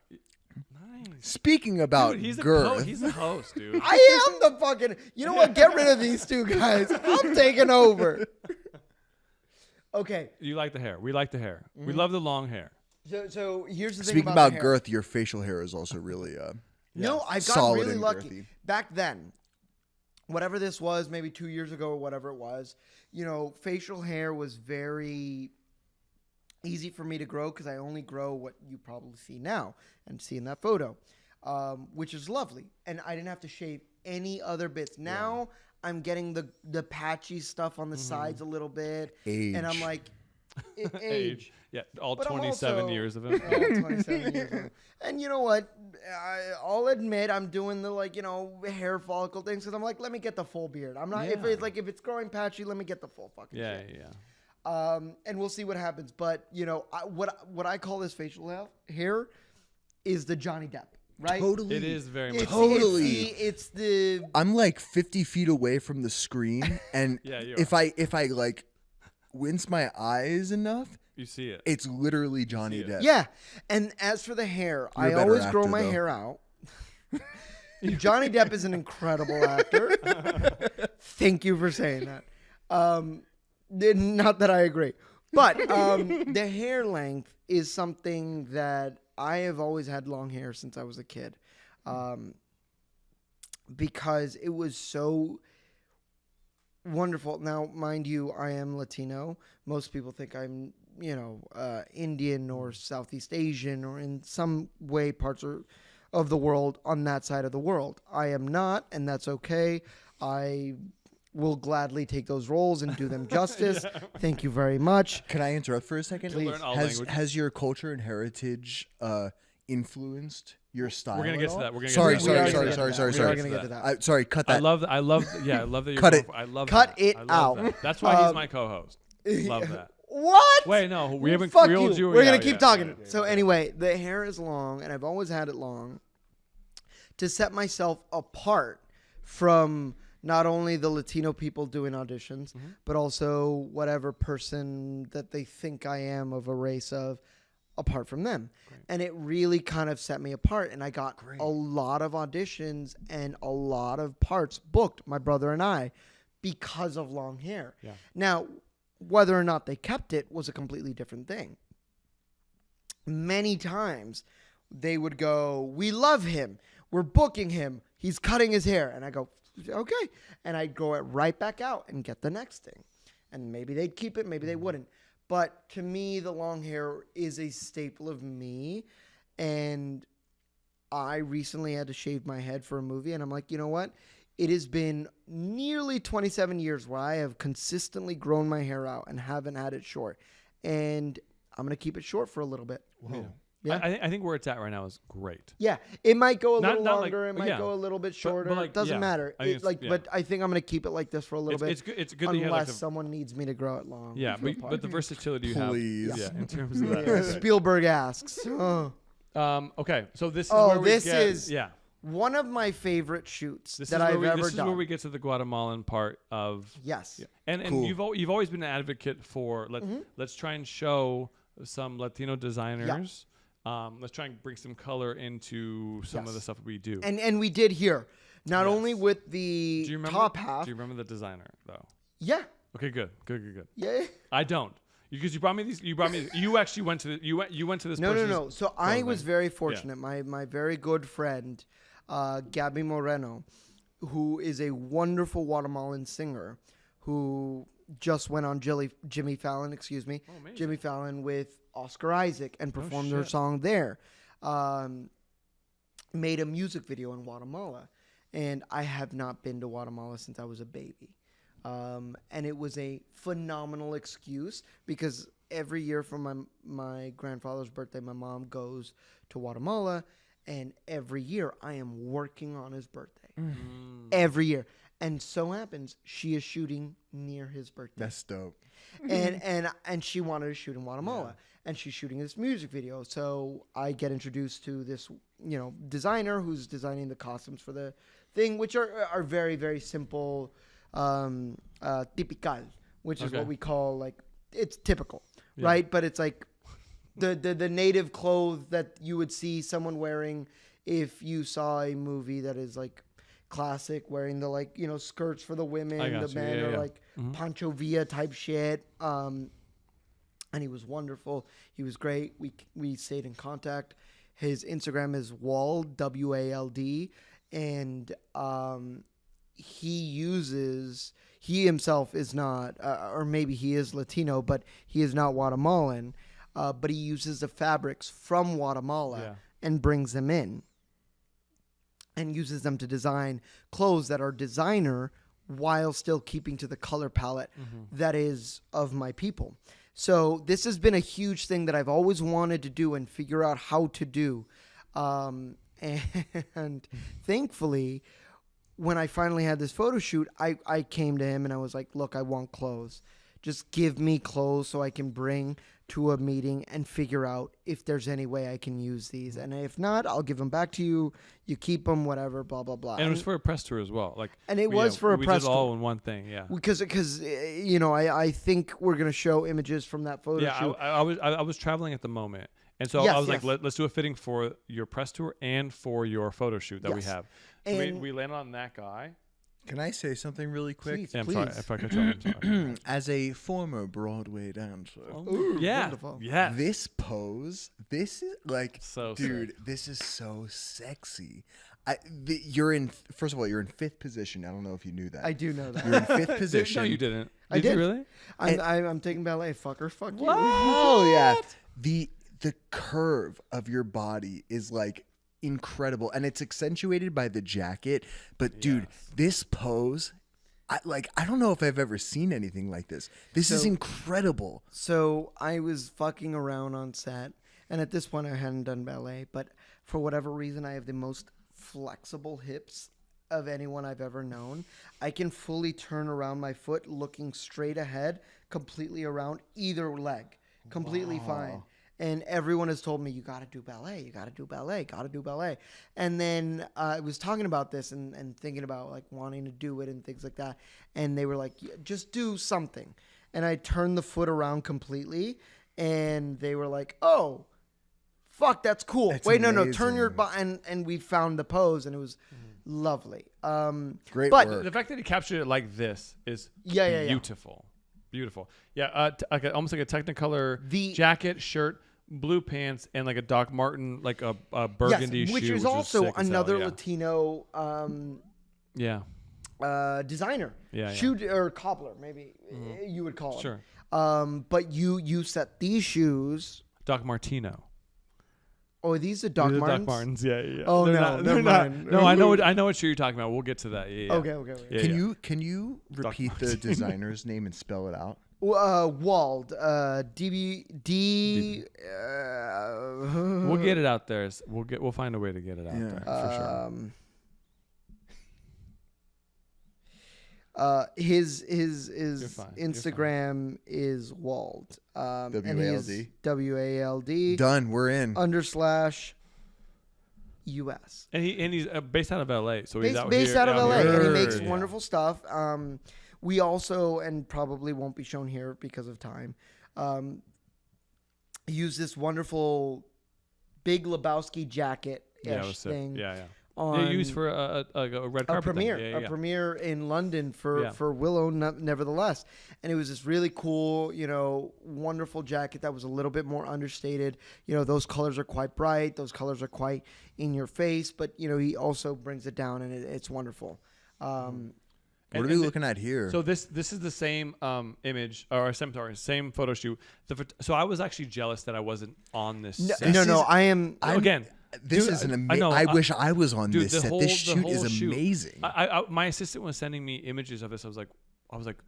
Nice. Speaking about Dude, he's girth, he's the host, dude. I am the fucking. You know what? Get rid of these two guys. I'm taking over. Okay. You like the hair. We like the hair. Mm-hmm. We love the long hair. So here's the thing speaking about about the hair. girth, your facial hair is also really No, I got solid really and lucky girthy. back then. Whatever this was, maybe 2 years ago or whatever it was, facial hair was very easy for me to grow because I only grow what you probably see now and see in that photo, which is lovely. And I didn't have to shave any other bits. Now I'm getting the patchy stuff on the sides a little bit. Age. And I'm like, age. Yeah, all But I'm 27 also- years of it. All 27 years old. And you know what? I'll admit I'm doing the hair follicle things because I'm like, let me get the full beard. I'm not if it's growing patchy, let me get the full fucking Yeah, shit. yeah. And we'll see what happens. But what I call this facial hair is the Johnny Depp, right? Totally. It is very much. Totally. It's the I'm like 50 feet away from the screen, and Yeah, you if I like wince my eyes enough, You see it. it's literally Johnny Depp. yeah. And as for the hair, You're a I better always grow actor, my though. hair out. Johnny Depp is an incredible actor. Thank you for saying that. Not that I agree, but the hair length is something that I have always had long hair since I was a kid, because it was so wonderful. Now, mind you, I am Latino. Most people think I'm, Indian or Southeast Asian or in some way parts of the world on that side of the world. I am not, and that's okay. I will gladly take those roles and do them justice. Thank you very much. Can I interrupt for a second? Please. Learn all Has languages. your culture and heritage influenced your style? We're gonna at get to all? that. We're gonna Sorry, get to We that. are sorry, gonna sorry, get to sorry, that. sorry, We are sorry. gonna get to that. Sorry, cut that. I love that you're Cut going it. for. I love Cut that. it I love out. that. That's why he's my co-host. Love that. What? Wait, no, we haven't Fuck reeled you. you. We're yeah, gonna keep yeah, talking. yeah. So anyway, the hair is long, and I've always had it long to set myself apart from not only the Latino people doing auditions, but also whatever person that they think I am of a race of, apart from them. Great. And it really kind of set me apart. And I got a lot of auditions and a lot of parts booked, my brother and I, because of long hair. Yeah. Now, whether or not they kept it was a completely different thing. Many times they would go, "We love him. We're booking him. He's cutting his hair." And I go, "Okay." And I'd go right back out and get the next thing. And maybe they'd keep it, maybe they wouldn't. But to me, the long hair is a staple of me. And I recently had to shave my head for a movie. And I'm like, you know what? It has been nearly 27 years where I have consistently grown my hair out and haven't had it short. And I'm going to keep it short for a little bit. Whoa. Yeah. I think where it's at right now is great. Yeah, it might go a Not- little not like- longer. It might yeah. go a little bit shorter. like, It doesn't yeah. matter. I think it's- yeah. But I think I'm going to keep it like this for a little bit. It's good. It's good that you have unless like the, someone needs me to grow it long. yeah, for a part. but the versatility you have. Please. Yeah, in terms of that. Yeah, Spielberg asks. Oh. Okay, so this is Oh, where we this get, is- yeah. One of my favorite shoots This that is where I've we, ever this is done. where we get to the Guatemalan part of Yes. yeah. And Cool. you've always been an advocate for let's try and show some Latino designers. Let's try and bring some color into some of the stuff we do. And we did here. Not Yes. only with the do you remember, top half. Do you remember the designer though? Yeah. Okay, good. Yeah. I don't. Because you brought me these. You actually went to. You went to this. No. person's So I clothing. was very fortunate. My very good friend, Gabby Moreno, who is a wonderful Guatemalan singer, who just went on Jimmy Fallon, amazing. Jimmy Fallon with Oscar Isaac and performed her shit. song there. Made a music video in Guatemala, and I have not been to Guatemala since I was a baby. And it was a phenomenal excuse because every year for my grandfather's birthday, my mom goes to Guatemala, and every year I am working on his birthday. Every year. And so happens she is shooting near his birthday. That's dope. And she wanted to shoot in Guatemala. And she's shooting this music video. So I get introduced to this, designer who's designing the costumes for the thing, which are very, very simple, typical, which is what we call, like, it's typical, right? But it's like the native clothes that you would see someone wearing if you saw a movie that is like classic, wearing the, like, skirts for the women, the men are like Pancho Villa type shit. And he was wonderful. He was great. We stayed in contact. His Instagram is Wald, W-A-L-D. And he himself is not, or maybe he is Latino, but he is not Guatemalan. But he uses the fabrics from Guatemala and brings them in. And uses them to design clothes that are designer while still keeping to the color palette that is of my people. So this has been a huge thing that I've always wanted to do and figure out how to do. And thankfully, when I finally had this photo shoot, I came to him and I was like, look, I want clothes. Just give me clothes so I can bring to a meeting and figure out if there's any way I can use these. And if not, I'll give them back to you. You keep them, whatever, blah, blah, blah. And it was for a press tour as well. And it was for a press tour. We did all in one thing, yeah. Because I think we're going to show images from that photo shoot. I was traveling at the moment. And so I was like, let's do a fitting for your press tour and for your photo shoot that we have. So we landed on that guy. Can I say something really quick? Please, I'm sorry. If I could try, I'm sorry. As a former Broadway dancer. Ooh, yeah. Wonderful. Yeah. This pose, this is like, So dude, this is so sexy. You're in, first of all, you're in fifth position. I don't know if you knew that. I do know that. You're in fifth position. No, you didn't. I did. You really? I'm taking ballet. Fucker. Fuck you. Oh, yeah. The curve of your body is like incredible, and it's accentuated by the jacket. But dude, this pose, I don't know if I've ever seen anything like this. This is incredible. So I was fucking around on set, and at this point I hadn't done ballet, but for whatever reason I have the most flexible hips of anyone I've ever known. I can fully turn around my foot looking straight ahead, completely around either leg, completely fine. And everyone has told me, you got to do ballet. You got to do ballet. Got to do ballet. And then I was talking about this and thinking about like wanting to do it and things like that. And they were like, just do something. And I turned the foot around completely. And they were like, oh, fuck, that's cool. It's Wait, no, amazing. turn your body. And we found the pose and it was lovely. Great but work. The fact that he captured it like this is beautiful. Beautiful. Yeah, almost like a Technicolor jacket, shirt, blue pants, and like a Doc Marten, like a burgundy shoe. Which is also sick as hell, another Latino designer. Shoe or cobbler, maybe you would call it. Sure. But you set these shoes. Doc Martino. Oh, are these the Doc Martens? Doc Martens, yeah. Oh, they're no, not, never mind. No, I know what shoe you're talking about. We'll get to that. Yeah. Okay. Yeah, Can you repeat the designer's name and spell it out? Wald. D. We'll get it out there. We'll find a way to get it out there for sure. His fine. Instagram is Wald. W-A-L-D. W-A-L-D. Done. We're in. /US. And he's based out of LA, so he's based out of LA, and he makes Yeah. wonderful stuff. We also, and probably won't be shown here because of time, use this wonderful Big Lebowski jacket-ish thing. Yeah. On used for a red carpet premiere, thing. a premiere in London for Willow, nevertheless. And it was this really cool, wonderful jacket that was a little bit more understated. Those colors are quite bright. Those colors are quite in your face. But, he also brings it down, and it's wonderful. What are we looking at here? So this is the same image, or same photo shoot. So I was actually jealous that I wasn't on this set. No, I am... Again... This dude, is an amazing. I wish I was on this set. This shoot is amazing. My assistant was sending me images of this. I was like, I was like,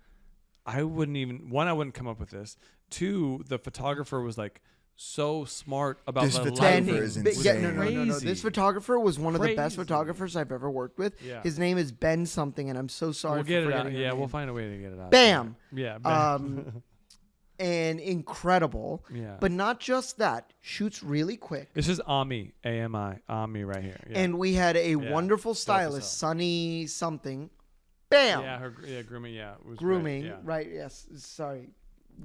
I wouldn't come up with this. 2, the photographer was like so smart about This the photographer lighting. is It was insane. No. This crazy. photographer was one of the best Crazy. photographers I've ever worked with. Yeah. His name is Ben something, and I'm so sorry We'll for get it forgetting out. your Yeah, name. we'll find a way to get it out. Bam. Yeah, bam. And incredible. Yeah. But not just that. Shoots really quick. This is Ami, Ami right here. Yeah. And we had a Yeah. wonderful Dope as stylist, hell. Sunny something. Bam. Yeah, grooming. Yeah, it was Grooming. Great, yeah. Right. Yes. Sorry.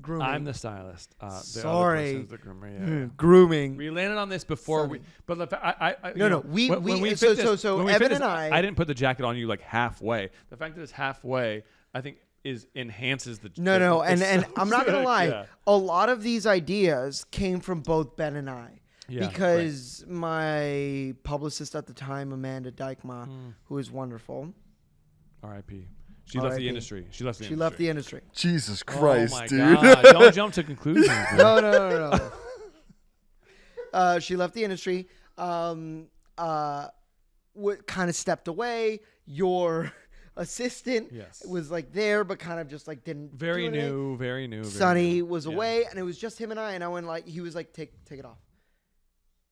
Grooming. I'm the stylist. The Sorry. other person's the groomer. Yeah. Grooming. We landed on this before Sunny. but the I No, you no, know, we- when we- fit so- this- so when we Evan fit this, and I- didn't put the jacket on you like halfway. The fact that it's halfway, I think, enhances the. No, and it's so I'm not gonna sick, lie. yeah. A lot of these ideas came from both Ben and I, Yeah, because my publicist at the time, Amanda Dykma, Mm. who is wonderful, R.I.P. She left R.I.P. the industry. She left the she industry. left the industry. Jesus Oh Christ, my dude. God. Don't jump to conclusions. bro. No. She left the industry. Kind of stepped away. Your assistant Yes. was like there, but kind of just like didn't. Very do anything. new. Very new. Very Sonny new. was Yeah. away, and it was just him and I. And I went like, he was like, take it off.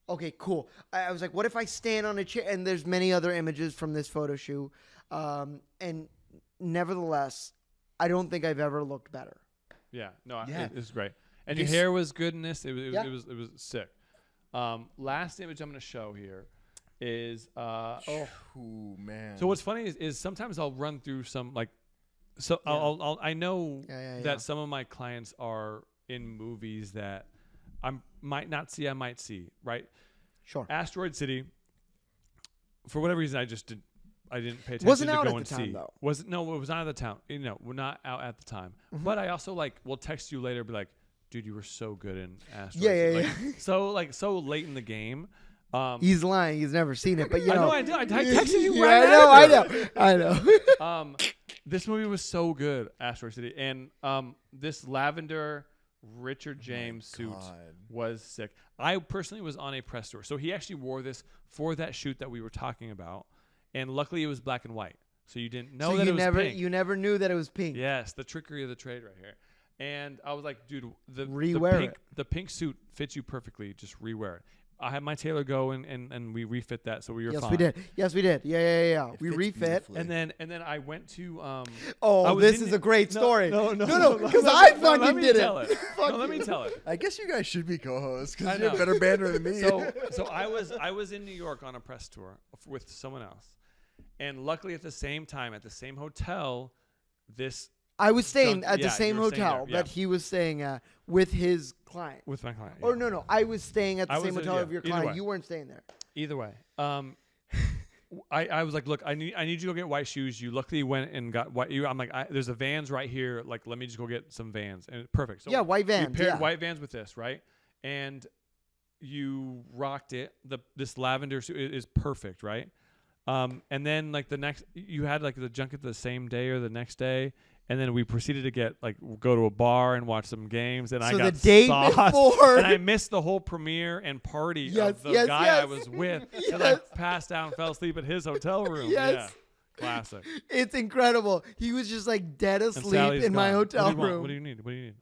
Okay, cool. I was like, what if I stand on a chair? And there's many other images from this photo shoot. And nevertheless, I don't think I've ever looked better. Yeah. No. Yeah. It was great. And This- your hair was good in this. It was. Yeah. It was sick. Last image I'm going to show here is. Ooh, man. So what's funny is sometimes I'll run through some like. So Yeah. I know Yeah. that some of my clients are in movies that I might not see. I might see. Right. Sure. Asteroid City. For whatever reason, I didn't pay attention Wasn't to out go at and the time, see. though. It was not at the time. We're not out at the time. Mm-hmm. But I also will text you later, be like, dude, you were so good in Asteroid. Yeah, City. So late in the game. He's lying. He's never seen it, but you I know. know I did. I texted you Yeah, right I know. This movie was so good, Asteroid City, and this lavender Richard James suit God. was sick. I personally was on a press tour, so he actually wore this for that shoot that we were talking about, and luckily it was black and white, so you didn't know So that you it was never, pink. you never knew that it was pink. Yes, the trickery of the trade right here. And I was like, dude, Rewear the pink suit fits you perfectly. Just rewear it. I had my tailor go and we refit that, so we were Yes, fine. we did. Yes, we did. Yeah. It We fits refit. beautifully. And then I went to I Oh, was this in is the- a great story. No, because I fucking let me did tell it. it. No, let me tell it. I guess you guys should be co-hosts I because you're know. a better banter than me. So I was in New York on a press tour with someone else, and luckily at the same time at the same hotel, this I was staying Drunk- at the yeah, same you were staying hotel there, yeah. that he was staying at with his client. with my client. Or yeah. no, I was staying at the I same was in- hotel yeah, of your either client. way. You weren't staying there. Either way, I was like, look, I need you to go get white shoes. You luckily went and got white. I'm like, there's a Vans right here. Like, let me just go get some Vans, and perfect. So Yeah, white Vans, We paired yeah. white Vans with this, right? And you rocked it. This lavender suit is perfect, right? And then like the next, you had like the junket the same day or the next day. And then we proceeded to go to a bar and watch some games. And I So got the day sauced, before- and I missed the whole premiere and party Yes, of the yes, guy yes. I was with. Yes. Because I passed out and fell asleep at his hotel room. Yes. Yeah, classic. It's incredible. He was just like dead And asleep Sally's in my gone. hotel What do you want? room. What do you need? What do you need?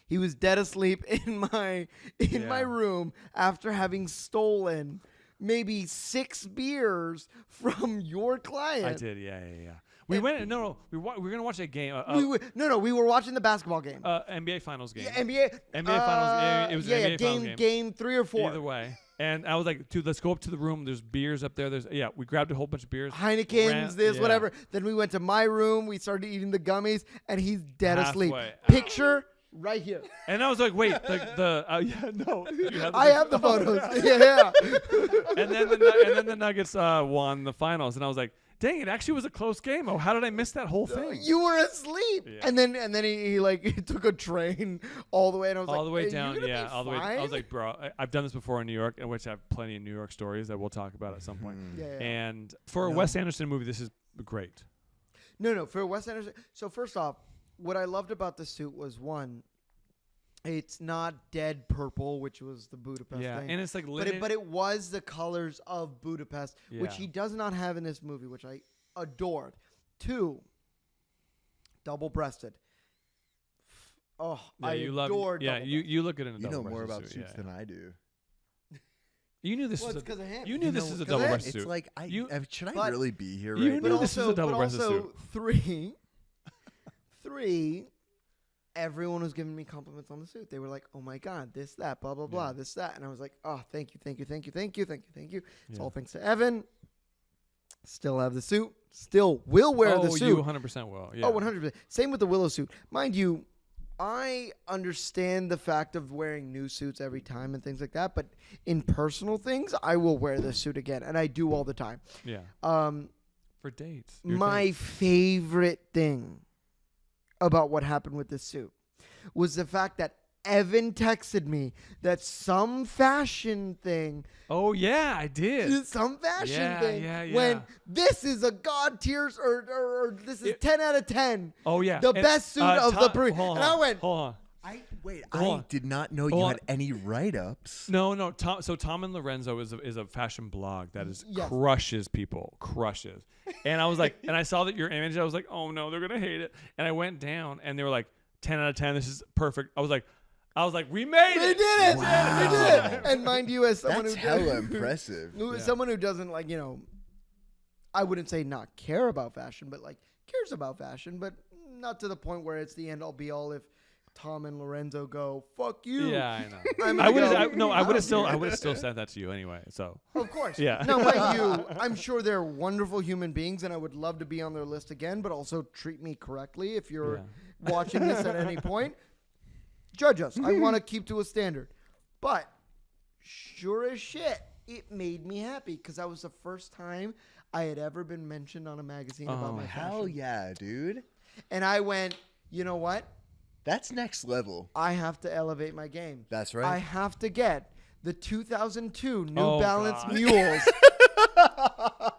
He was dead asleep in my Yeah. room after having stolen maybe 6 beers from your client. I did. Yeah. We went. No. We were gonna watch a game. We were watching the basketball game. NBA Finals game. Yeah, NBA NBA Finals. Yeah, it was an NBA Finals game. game 3 or 4. Either way. And I was like, dude, let's go up to the room. There's beers up there. We grabbed a whole bunch of beers. Heineken's, yeah. whatever. Then we went to my room. We started eating the gummies, and he's dead asleep. Halfway. Picture right here. And I was like, wait, no. You have the I have the photos. yeah. And then the Nuggets won the finals, and I was like, dang, it actually was a close game. Oh, how did I miss that whole thing? You were asleep, Yeah. and then he like he took a train all the way, and I was like, All the way "Are you down, gonna yeah, be all the way. I fine?" was like, bro, I've done this before in New York, in which I have plenty of New York stories that we'll talk about at some point. Yeah. And for a Wes Anderson movie, this is great. No, for Wes Anderson. So first off, what I loved about the suit was one, it's not dead purple, which was the Budapest Yeah, thing. and it's like but linen. it was the colors of Budapest, which Yeah. he does not have in this movie, which I adored. 2, double-breasted. Oh, Yeah, I you love. adore Yeah, double-breasted. you look at it in a You know double more breasted about suit, suits yeah. than I do. You knew this Well, was it's 'cause of him. You knew this is a 'cause double of him. breasted It's suit. like, You- should I but- really be here you right knew now? this was a double-breasted suit. Three, everyone was giving me compliments on the suit. They were like, "Oh my god, this, that, blah, blah, blah, Yeah. this, that," and I was like, "Oh, thank you, thank you, thank you, thank you, thank you, thank you." It's Yeah. all thanks to Evan. Still have the suit. Still will wear the Oh, suit. you 100% will. Yeah. Oh, 100%. Same with the Willow suit. Mind you, I understand the fact of wearing new suits every time and things like that, but in personal things, I will wear this suit again, and I do all the time. Yeah. Um, For dates. Your my dates. favorite thing about what happened with this suit was the fact that Evan texted me that some fashion thing, Oh yeah, I did. some fashion Yeah, thing, yeah, when yeah. this is a god tiers or this is 10 out of 10. Oh yeah. The And, best suit of the Tom- pre. hold And I on, went, Hold on. I Hold on. did not know you Hold had any write-ups. No. Tom and Lorenzo is a fashion blog that is Yes. crushes people, crushes. And I was like, and I saw that your image. I was like, oh no, they're gonna hate it. And I went down, and they were like, 10 out of 10. This is perfect. I was like, we made they it. did it. Wow. They did it. And mind you, as someone That's who hella impressive. Yeah. someone who doesn't like, I wouldn't say not care about fashion, but like cares about fashion, but not to the point where it's the end all be all if Tom and Lorenzo go, "Fuck you." Yeah, I know. I'm I gonna would go, have. No, I would have don't care. still said that to you anyway. So Of course. Yeah. Now, mind you, I'm sure they're wonderful human beings, and I would love to be on their list again. But also treat me correctly if you're watching this at any point. Judge us. I want to keep to a standard. But sure as shit, it made me happy because that was the first time I had ever been mentioned on a magazine about my Hell fashion. yeah, dude. And I went, you know what? That's next level. I have to elevate my game. That's I right. have to get the 2002 New Oh, Balance God. Mules.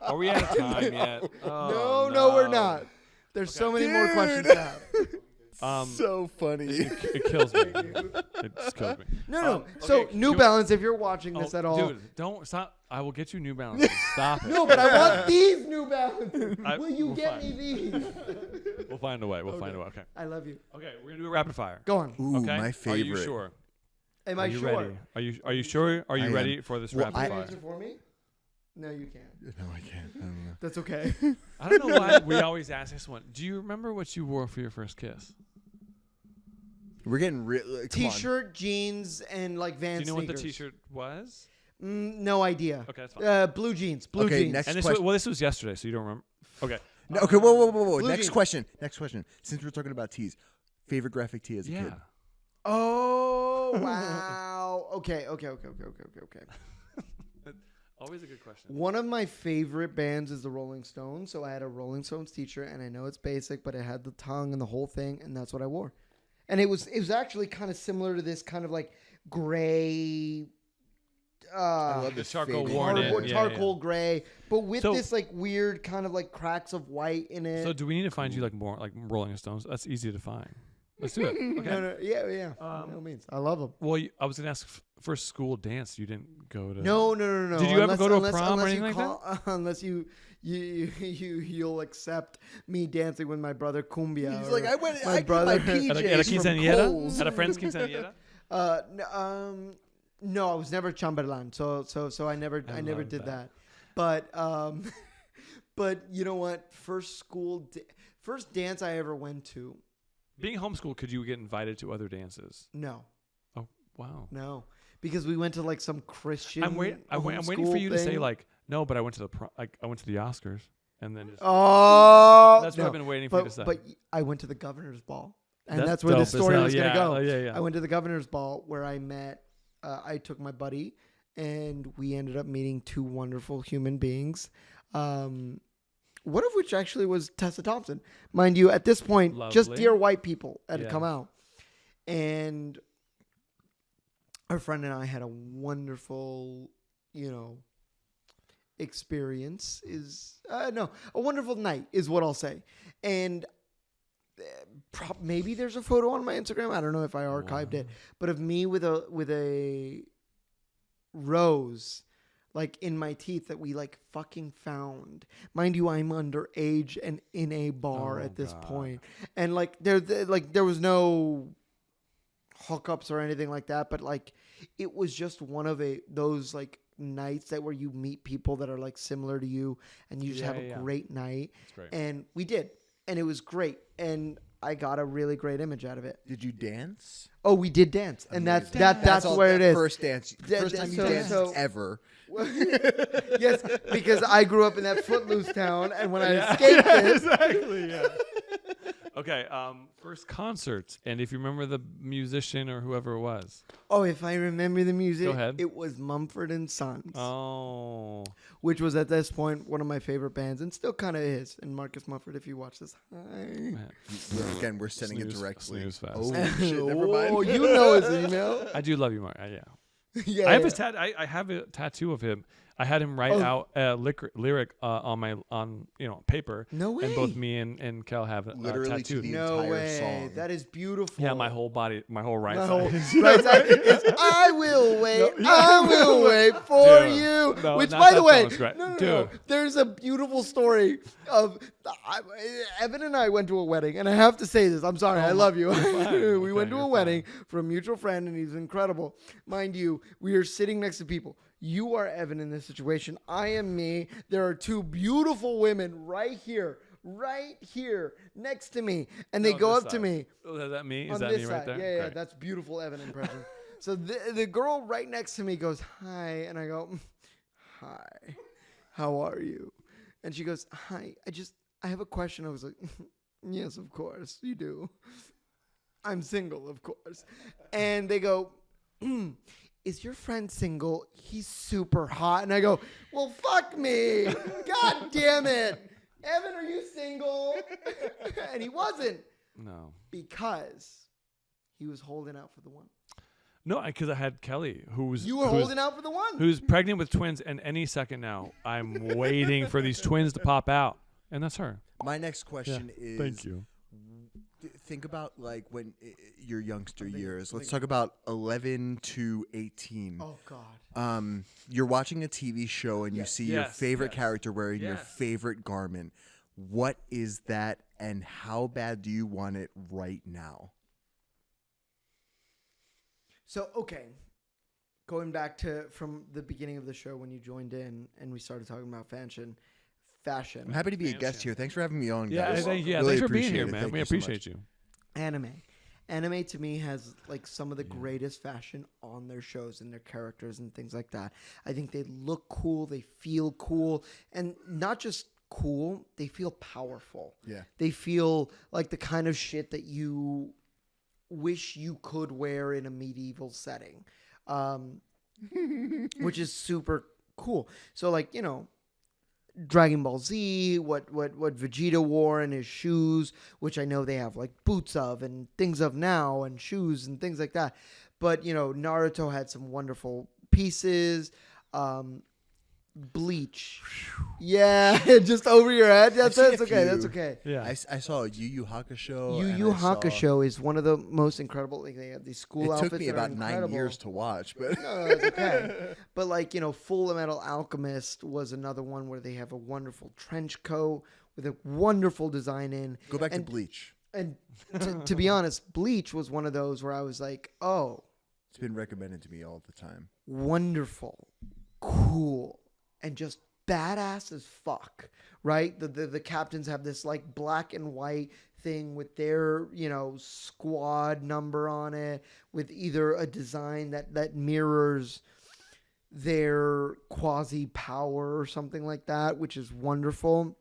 are we out of time yet? Oh, No, we're not. There's so many more questions to have. So funny. It kills me. It just kills me. No. So okay, New do- Balance, if you're watching this Oh, at all, dude, don't stop. I will get you New Balance. Stop it. no, but I want these New Balances. Will you we'll get find- me these? We'll find a way. We'll find a way. Okay. I love you. Okay, we're gonna do a rapid fire. Go on. Ooh, Okay. my favorite. Are you sure? Am Are I you sure? ready? Are you sure? Are I you am. ready for this Well, rapid Can you fire? answer for me? No, you can't. No, I can't. I don't know. That's okay. I don't know why we always ask this one. Do you remember what you wore for your first kiss? We're getting real. T-shirt, jeans, and like Do Vans you know what the sneakers. T-shirt was? No idea. Okay, that's fine. Blue jeans. Blue Okay, jeans. next And this question. was, this was yesterday, so you don't remember. Okay. No, okay, whoa. Blue Next jeans. question. Next question. Since we're talking about tees, favorite graphic tee as a Yeah. kid? Oh wow. Okay. Always a good question. One of my favorite bands is the Rolling Stones, so I had a Rolling Stones t-shirt, and I know it's basic, but it had the tongue and the whole thing, and that's what I wore. And it was actually kind of similar to this kind of like gray, I love The this charcoal fading worn red. in. Yeah, charcoal gray, but with So- this like weird kind of like cracks of white in it. So do we need to find you like more like Rolling Stones? That's easy to find. Let's do it. Okay. No, yeah. By no means, I love them. Well, I was gonna ask for school dance. You didn't go to. No. Did you ever go to a prom or anything like that? Unless you'll accept me dancing with my brother Cumbia. He's or like, I went. my I got brother my PJs At a from quinceañera? Kohl's. At a friend's quinceañera? No, I was never chamberlain, so I never love did that. that. But you know what? First dance I ever went to. Being homeschooled, could you get invited to other dances? No, Oh wow! because we went to like some Christian. I'm waiting for you to say like no, but I went to the I went to the Oscars and then just Oh, that's what I've been waiting for you to say. But I went to the governor's ball, and That's that's where the dope as story hell. was Yeah, gonna go. yeah. I went to the governor's ball where I met. I took my buddy, and we ended up meeting two wonderful human beings. One of which actually was Tessa Thompson, mind you. At this point, just Lovely. dear white people had Yeah. come out, and our friend and I had a wonderful, experience. A wonderful night is what I'll say, and maybe there's a photo on my Instagram. I don't know if I archived it, but of me with a rose, like in my teeth that we like fucking found. Mind you, I'm underage and in a bar at this point. And like there was no hookups or anything like that, but like it was just one of those like nights that where you meet people that are like similar to you and you just have a great night. Great. And we did, and it was great, and I got a really great image out of it. Did you dance? Oh, we did dance, and that's all, where it is. First dance, first time you danced ever. Yes, because I grew up in that footloose town, and when I escaped it, exactly, yeah. Okay, first concert, and if you remember the musician or whoever it was. oh, if I remember the music, Go ahead. it was Mumford and Sons, Oh, which was at this point one of my favorite bands, and still kind of is. And Marcus Mumford, if you watch this, hi. man. Again, we're sending it directly. Snooze fest. Oh shit! Never mind. Oh, you know his email. I do love you, Mark. Yeah. Yeah, I have his I have a tattoo of him. I had him write out a lyric on paper. No way. And both me and Kel have Literally to tattooed. the No entire way. song. That is beautiful. Yeah, my whole body, my whole right My side. whole right side is I will wait. I will wait for Dude. you. No, Which, not by that the way, song, it's great. no. Dude. There's a beautiful story of Evan and I went to a wedding, and I have to say this. I'm sorry, I love you. fine. We Okay, went to a you're wedding for a mutual friend, and he's incredible. Mind you, we are sitting next to people. You are Evan in this situation. I am me. There are two beautiful women right here next to me, and they go this up to side. me. Oh, is that me? On Is that this me right side. there? Yeah, Great. that's beautiful Evan impression. So the girl right next to me goes, hi, and I go, hi, how are you? And she goes, hi, I have a question. I was like, yes, of course, you do. I'm single, of course. And they go, is your friend single? He's super hot. And I go, well, fuck me. God damn it. Evan, are you single? And he wasn't. No. Because he was holding out for the one. No, because I had Kelly, who's Holding out for the one. who's pregnant with twins, and any second now, I'm waiting for these twins to pop out, and that's her. My next question is: Thank you. Think about like when your youngster years. Let's talk about 11 to 18. Oh God. You're watching a TV show and you see your Yes, favorite yes, character wearing your yes. favorite garment. What is that, and how bad do you want it right now? So okay, going back to from the beginning of the show when you joined in and we started talking about fashion. I'm happy to be a guest here. Thanks for having me on, Yeah, guys. thanks Really for being appreciate here, it. man. Thank We you so appreciate much. Anime. Anime to me has like some of the greatest fashion on their shows and their characters and things like that. I think they look cool, they feel cool, and not just cool, they feel powerful. Yeah. They feel like the kind of shit that you wish you could wear in a medieval setting, which is super cool. So like, Dragon Ball Z, what Vegeta wore in his shoes, which I know they have like boots of and things of now and shoes and things like that. But, Naruto had some wonderful pieces. Bleach. Yeah, just over your head. That's seen a okay. few. That's okay. Yeah. I saw Yu Yu Hakusho. Yu and Yu I saw- Hakusho is one of the most incredible. Like they have these school It outfits. took me that are about 9 incredible. years to watch, but No, it's okay. But like, Full Metal Alchemist was another one where they have a wonderful trench coat with a wonderful design in. go back to And- Bleach. And to be honest, Bleach was one of those where I was like, oh, It's been recommended to me all the time. wonderful, cool, and just badass as fuck, right? The captains have this like black and white thing with their, squad number on it with either a design that mirrors their quasi power or something like that, which is wonderful.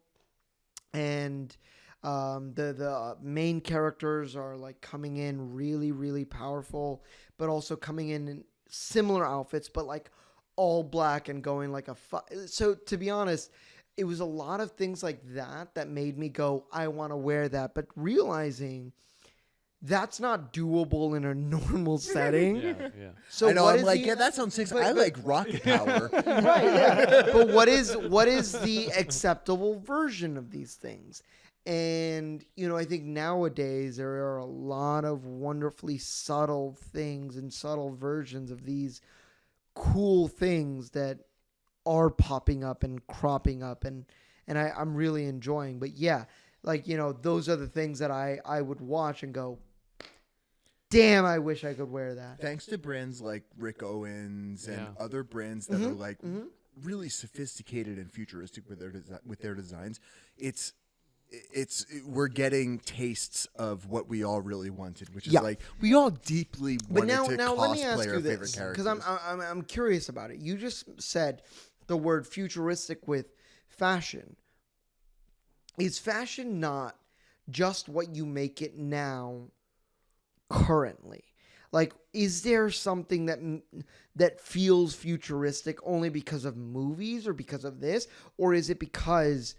And the main characters are like coming in really, really powerful, but also coming in similar outfits, but like all black and going like so to be honest, it was a lot of things like that made me go, I want to wear that, but realizing that's not doable in a normal setting. Yeah. So I know. what I'm is like, the- yeah, that sounds sexy. but- I but- like rocket power. right, yeah. But what is the acceptable version of these things? And, I think nowadays there are a lot of wonderfully subtle things and subtle versions of these cool things that are popping up and cropping up, and I'm really enjoying. But yeah, like, you know, those are the things that I would watch and go, damn, I wish I could wear that. Thanks to brands like Rick Owens and Yeah. other brands that are like really sophisticated and futuristic with their designs, we're getting tastes of what we all really wanted, which is like we all deeply wanted to let me ask cosplay you our this, favorite characters. because I'm curious about it. You just said the word futuristic with fashion. Is fashion not just what you make it now currently? Like, is there something that feels futuristic only because of movies or because of this? Or is it because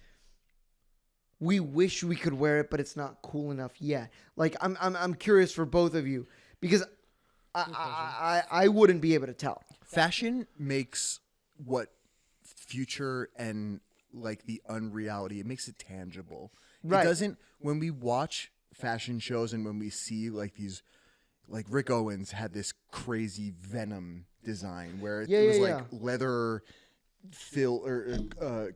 we wish we could wear it, but it's not cool enough yet? Like, I'm curious for both of you, because I wouldn't be able to tell. Fashion makes what future and like the unreality, it makes it tangible. Right. It doesn't, when we watch fashion shows and when we see like these, like Rick Owens had this crazy Venom design where it was like leather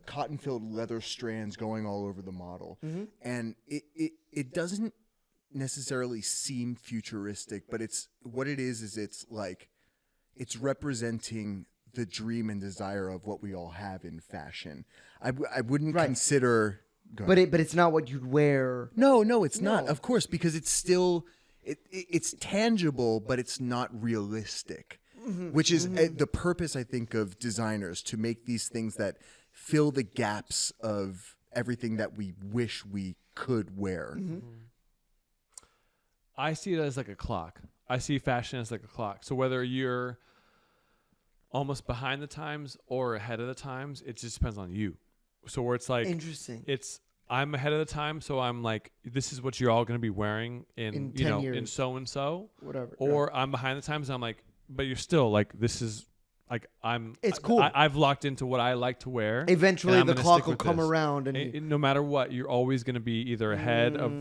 cotton filled leather strands going all over the model. And it doesn't necessarily seem futuristic, but it's what it is it's like it's representing the dream and desire of what we all have in fashion. I wouldn't consider. But it's not what you'd wear. No, it's not. Of course, because it's still it's tangible, but it's not realistic. Which is the purpose, I think, of designers, to make these things that fill the gaps of everything that we wish we could wear. I see it as like a clock. I see fashion as like a clock. So whether you're almost behind the times or ahead of the times, it just depends on you. So where it's like, interesting. I'm ahead of the time, so I'm like, this is what you're all going to be wearing in 10 years. in so and so, whatever. Or I'm behind the times, and I'm like, but you're still like, this is like It's cool. I've locked into what I like to wear. Eventually, and the I'm gonna clock stick will with come this. around, and And no matter what, you're always going to be either ahead of.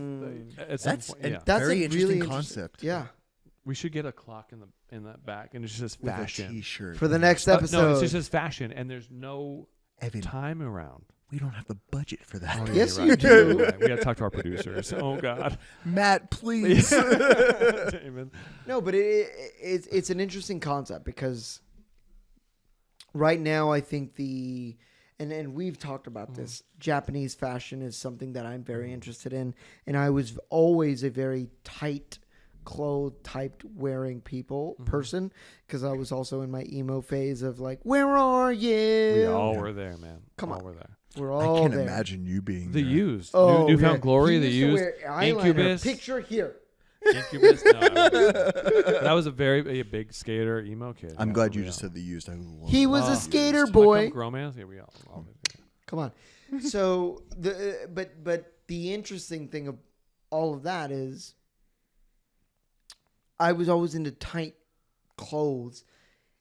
At some That's point, yeah. that's very a interesting really concept. Yeah. We should get a clock in that back, and it just says With fashion. a T-shirt. For the next No, episode. it just says fashion, and there's no Evan, time around. we don't have the budget for that. Oh, yeah, Yes, you're you right. do. You're right. We got to talk to our producers. Oh God, Matt, please. Damon. No, but it's an interesting concept, because right now I think and we've talked about this, Japanese fashion is something that I'm very interested in, and I was always a very tight clothed typed wearing person, because I was also in my emo phase of like, where are you? We all were there, man. Come all on. were there. We're I all can't there. imagine you being The there. used, Oh, newfound yeah. glory. He The used to used, wear eyeliner. Incubus. Picture here. Incubus. No, that was a big skater emo kid. I'm Yeah, glad you we just all- said the used. I love He was Oh. a skater Like boy. Gromance? Yeah, we all. Come on. So but the interesting thing of all of that is, I was always into tight clothes,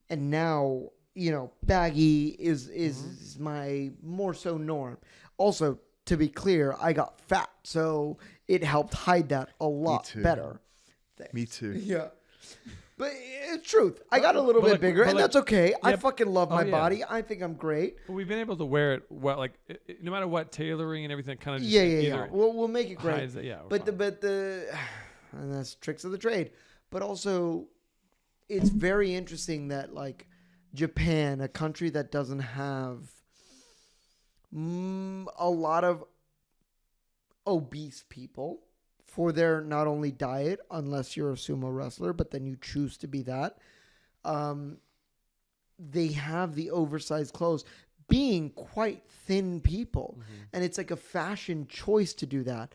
and now, you know, baggy is my more so norm. Also, to be clear, I got fat, so it helped hide that a lot too. better. Me too. Yeah. But it's truth. I got a little bit bigger, and that's okay. I fucking love my body. I think I'm great. But we've been able to wear it well, like no matter what, tailoring and everything kind of just Yeah. either We'll make it great. hides it. Yeah, But the and that's tricks of the trade. But also, it's very interesting that, like, Japan, a country that doesn't have a lot of obese people for their not only diet, unless you're a sumo wrestler, but then you choose to be that. They have the oversized clothes, being quite thin people, and it's like a fashion choice to do that.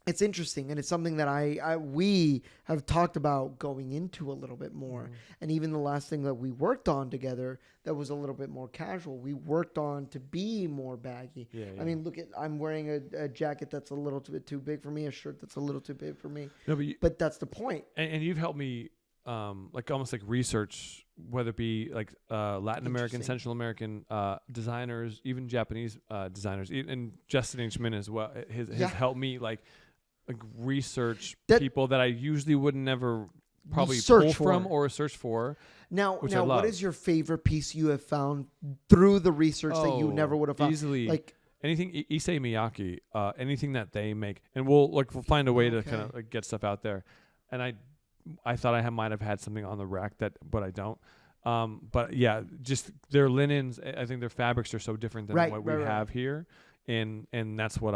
It's interesting, and it's something that we have talked about going into a little bit more. And even the last thing that we worked on together that was a little bit more casual, we worked on to be more baggy. Yeah. I mean, look, I'm wearing a jacket that's a little bit too big for me, a shirt that's a little too big for me. No, But that's the point. and you've helped me, like almost like research, whether it be like Latin American, Interesting. Central American designers, even Japanese designers, and Justin H. Min as well. Has helped me like research That- people that I usually would never probably search pull for. from or search for. Now, which I what love. is your favorite piece you have found through the research that you never would have found? Easily. Like Anything Issei Miyake, anything that they make, and we'll find a way to kind of get stuff out there. And I thought I might have had something on the rack but I don't. But yeah, just their linens. I think their fabrics are so different than what we have here, and that's what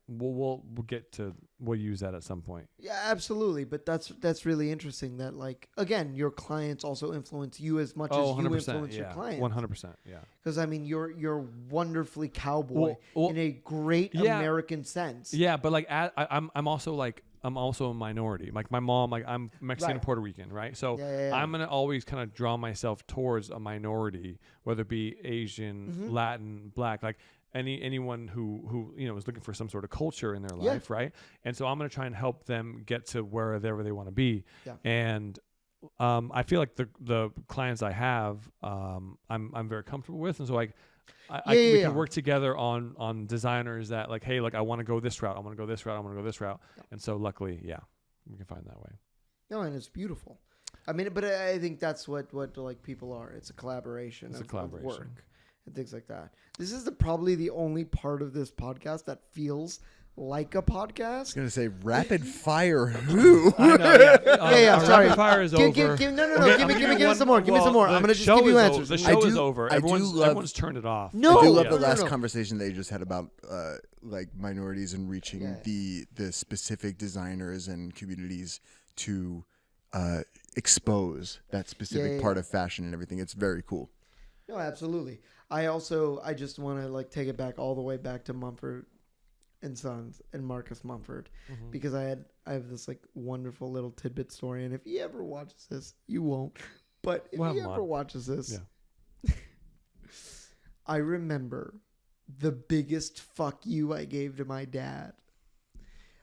we'll get to. We'll use that at some point. Yeah, absolutely. But that's really interesting. That like again, your clients also influence you as much as you influence your clients. 100%. Yeah. Because I mean, you're wonderfully cowboy in a great American sense. Yeah, but like I'm also a minority. Like my mom, like I'm Mexican and Puerto Rican, right? So I'm gonna always kind of draw myself towards a minority, whether it be Asian, Latin, Black, like anyone who is looking for some sort of culture in their life, right? And so I'm gonna try and help them get to wherever they want to be. Yeah. And I feel like the clients I have, I'm very comfortable with, and so like. We can work together on designers that like, hey, like I want to go this route, I want to go this route, I want to go this route, and so luckily, we can find that way. No, and it's beautiful. I mean, but I think that's what like people are. It's a collaboration. Of work and things like that. This is probably the only part of this podcast that feels like a podcast. I was gonna say rapid fire. Who? I know, sorry. Rapid fire is over. No. Give me some more. Give me some more. I'm gonna just give you answers. The show is over. Everyone's turned it off. No, I do love the last conversation they just had about like minorities and reaching the specific designers and communities to expose that specific part of fashion and everything. It's very cool. No, absolutely. I just want to like take it back all the way back to Mumford and Sons and Marcus Mumford, because I have this like wonderful little tidbit story, and if he ever watches this, you won't, but if he ever watches this, I remember the biggest fuck you I gave to my dad.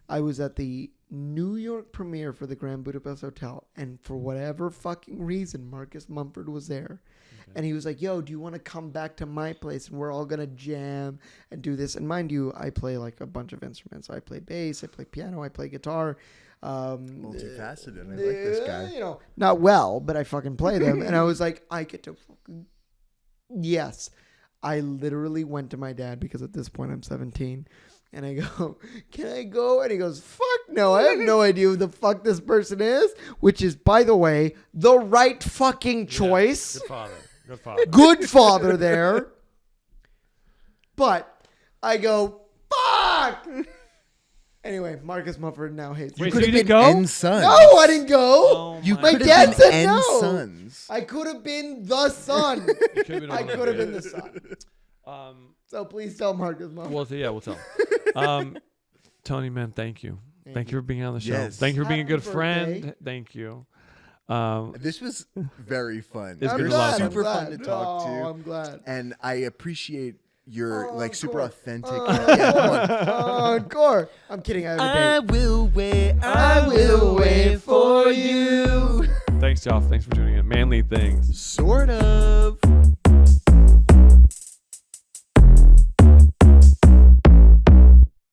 I was at the New York premiere for the Grand Budapest Hotel, and for whatever fucking reason, Marcus Mumford was there. And he was like, yo, do you want to come back to my place and we're all going to jam and do this? And mind you, I play like a bunch of instruments. I play bass, I play piano, I play guitar. Multifaceted. I like this guy. Not well, but I fucking play them. And I was like, I get to fucking... Yes. I literally went to my dad, because at this point I'm 17. And I go, can I go? And he goes, fuck no, I have no idea who the fuck this person is. Which is, by the way, the right fucking choice. Good father. Good father there. But I go, fuck. Anyway, Marcus Mumford now hates me. Wait, so you didn't go? Sons. No, I didn't go. My dad said no. Sons. I could have been the son. I could have been the son. So please tell Marcus Mumford. Well, we'll tell. Tony, man, thank you. Thank you for being on the show. Yes. Thank you for being a good friend. Thank you. This was very fun. It's You're glad. super fun to talk to. I'm glad. And I appreciate your super authentic. Encore. I'm kidding. I have a date. I will wait for you. Thanks, y'all. Thanks for tuning in. Manly things. Sort of.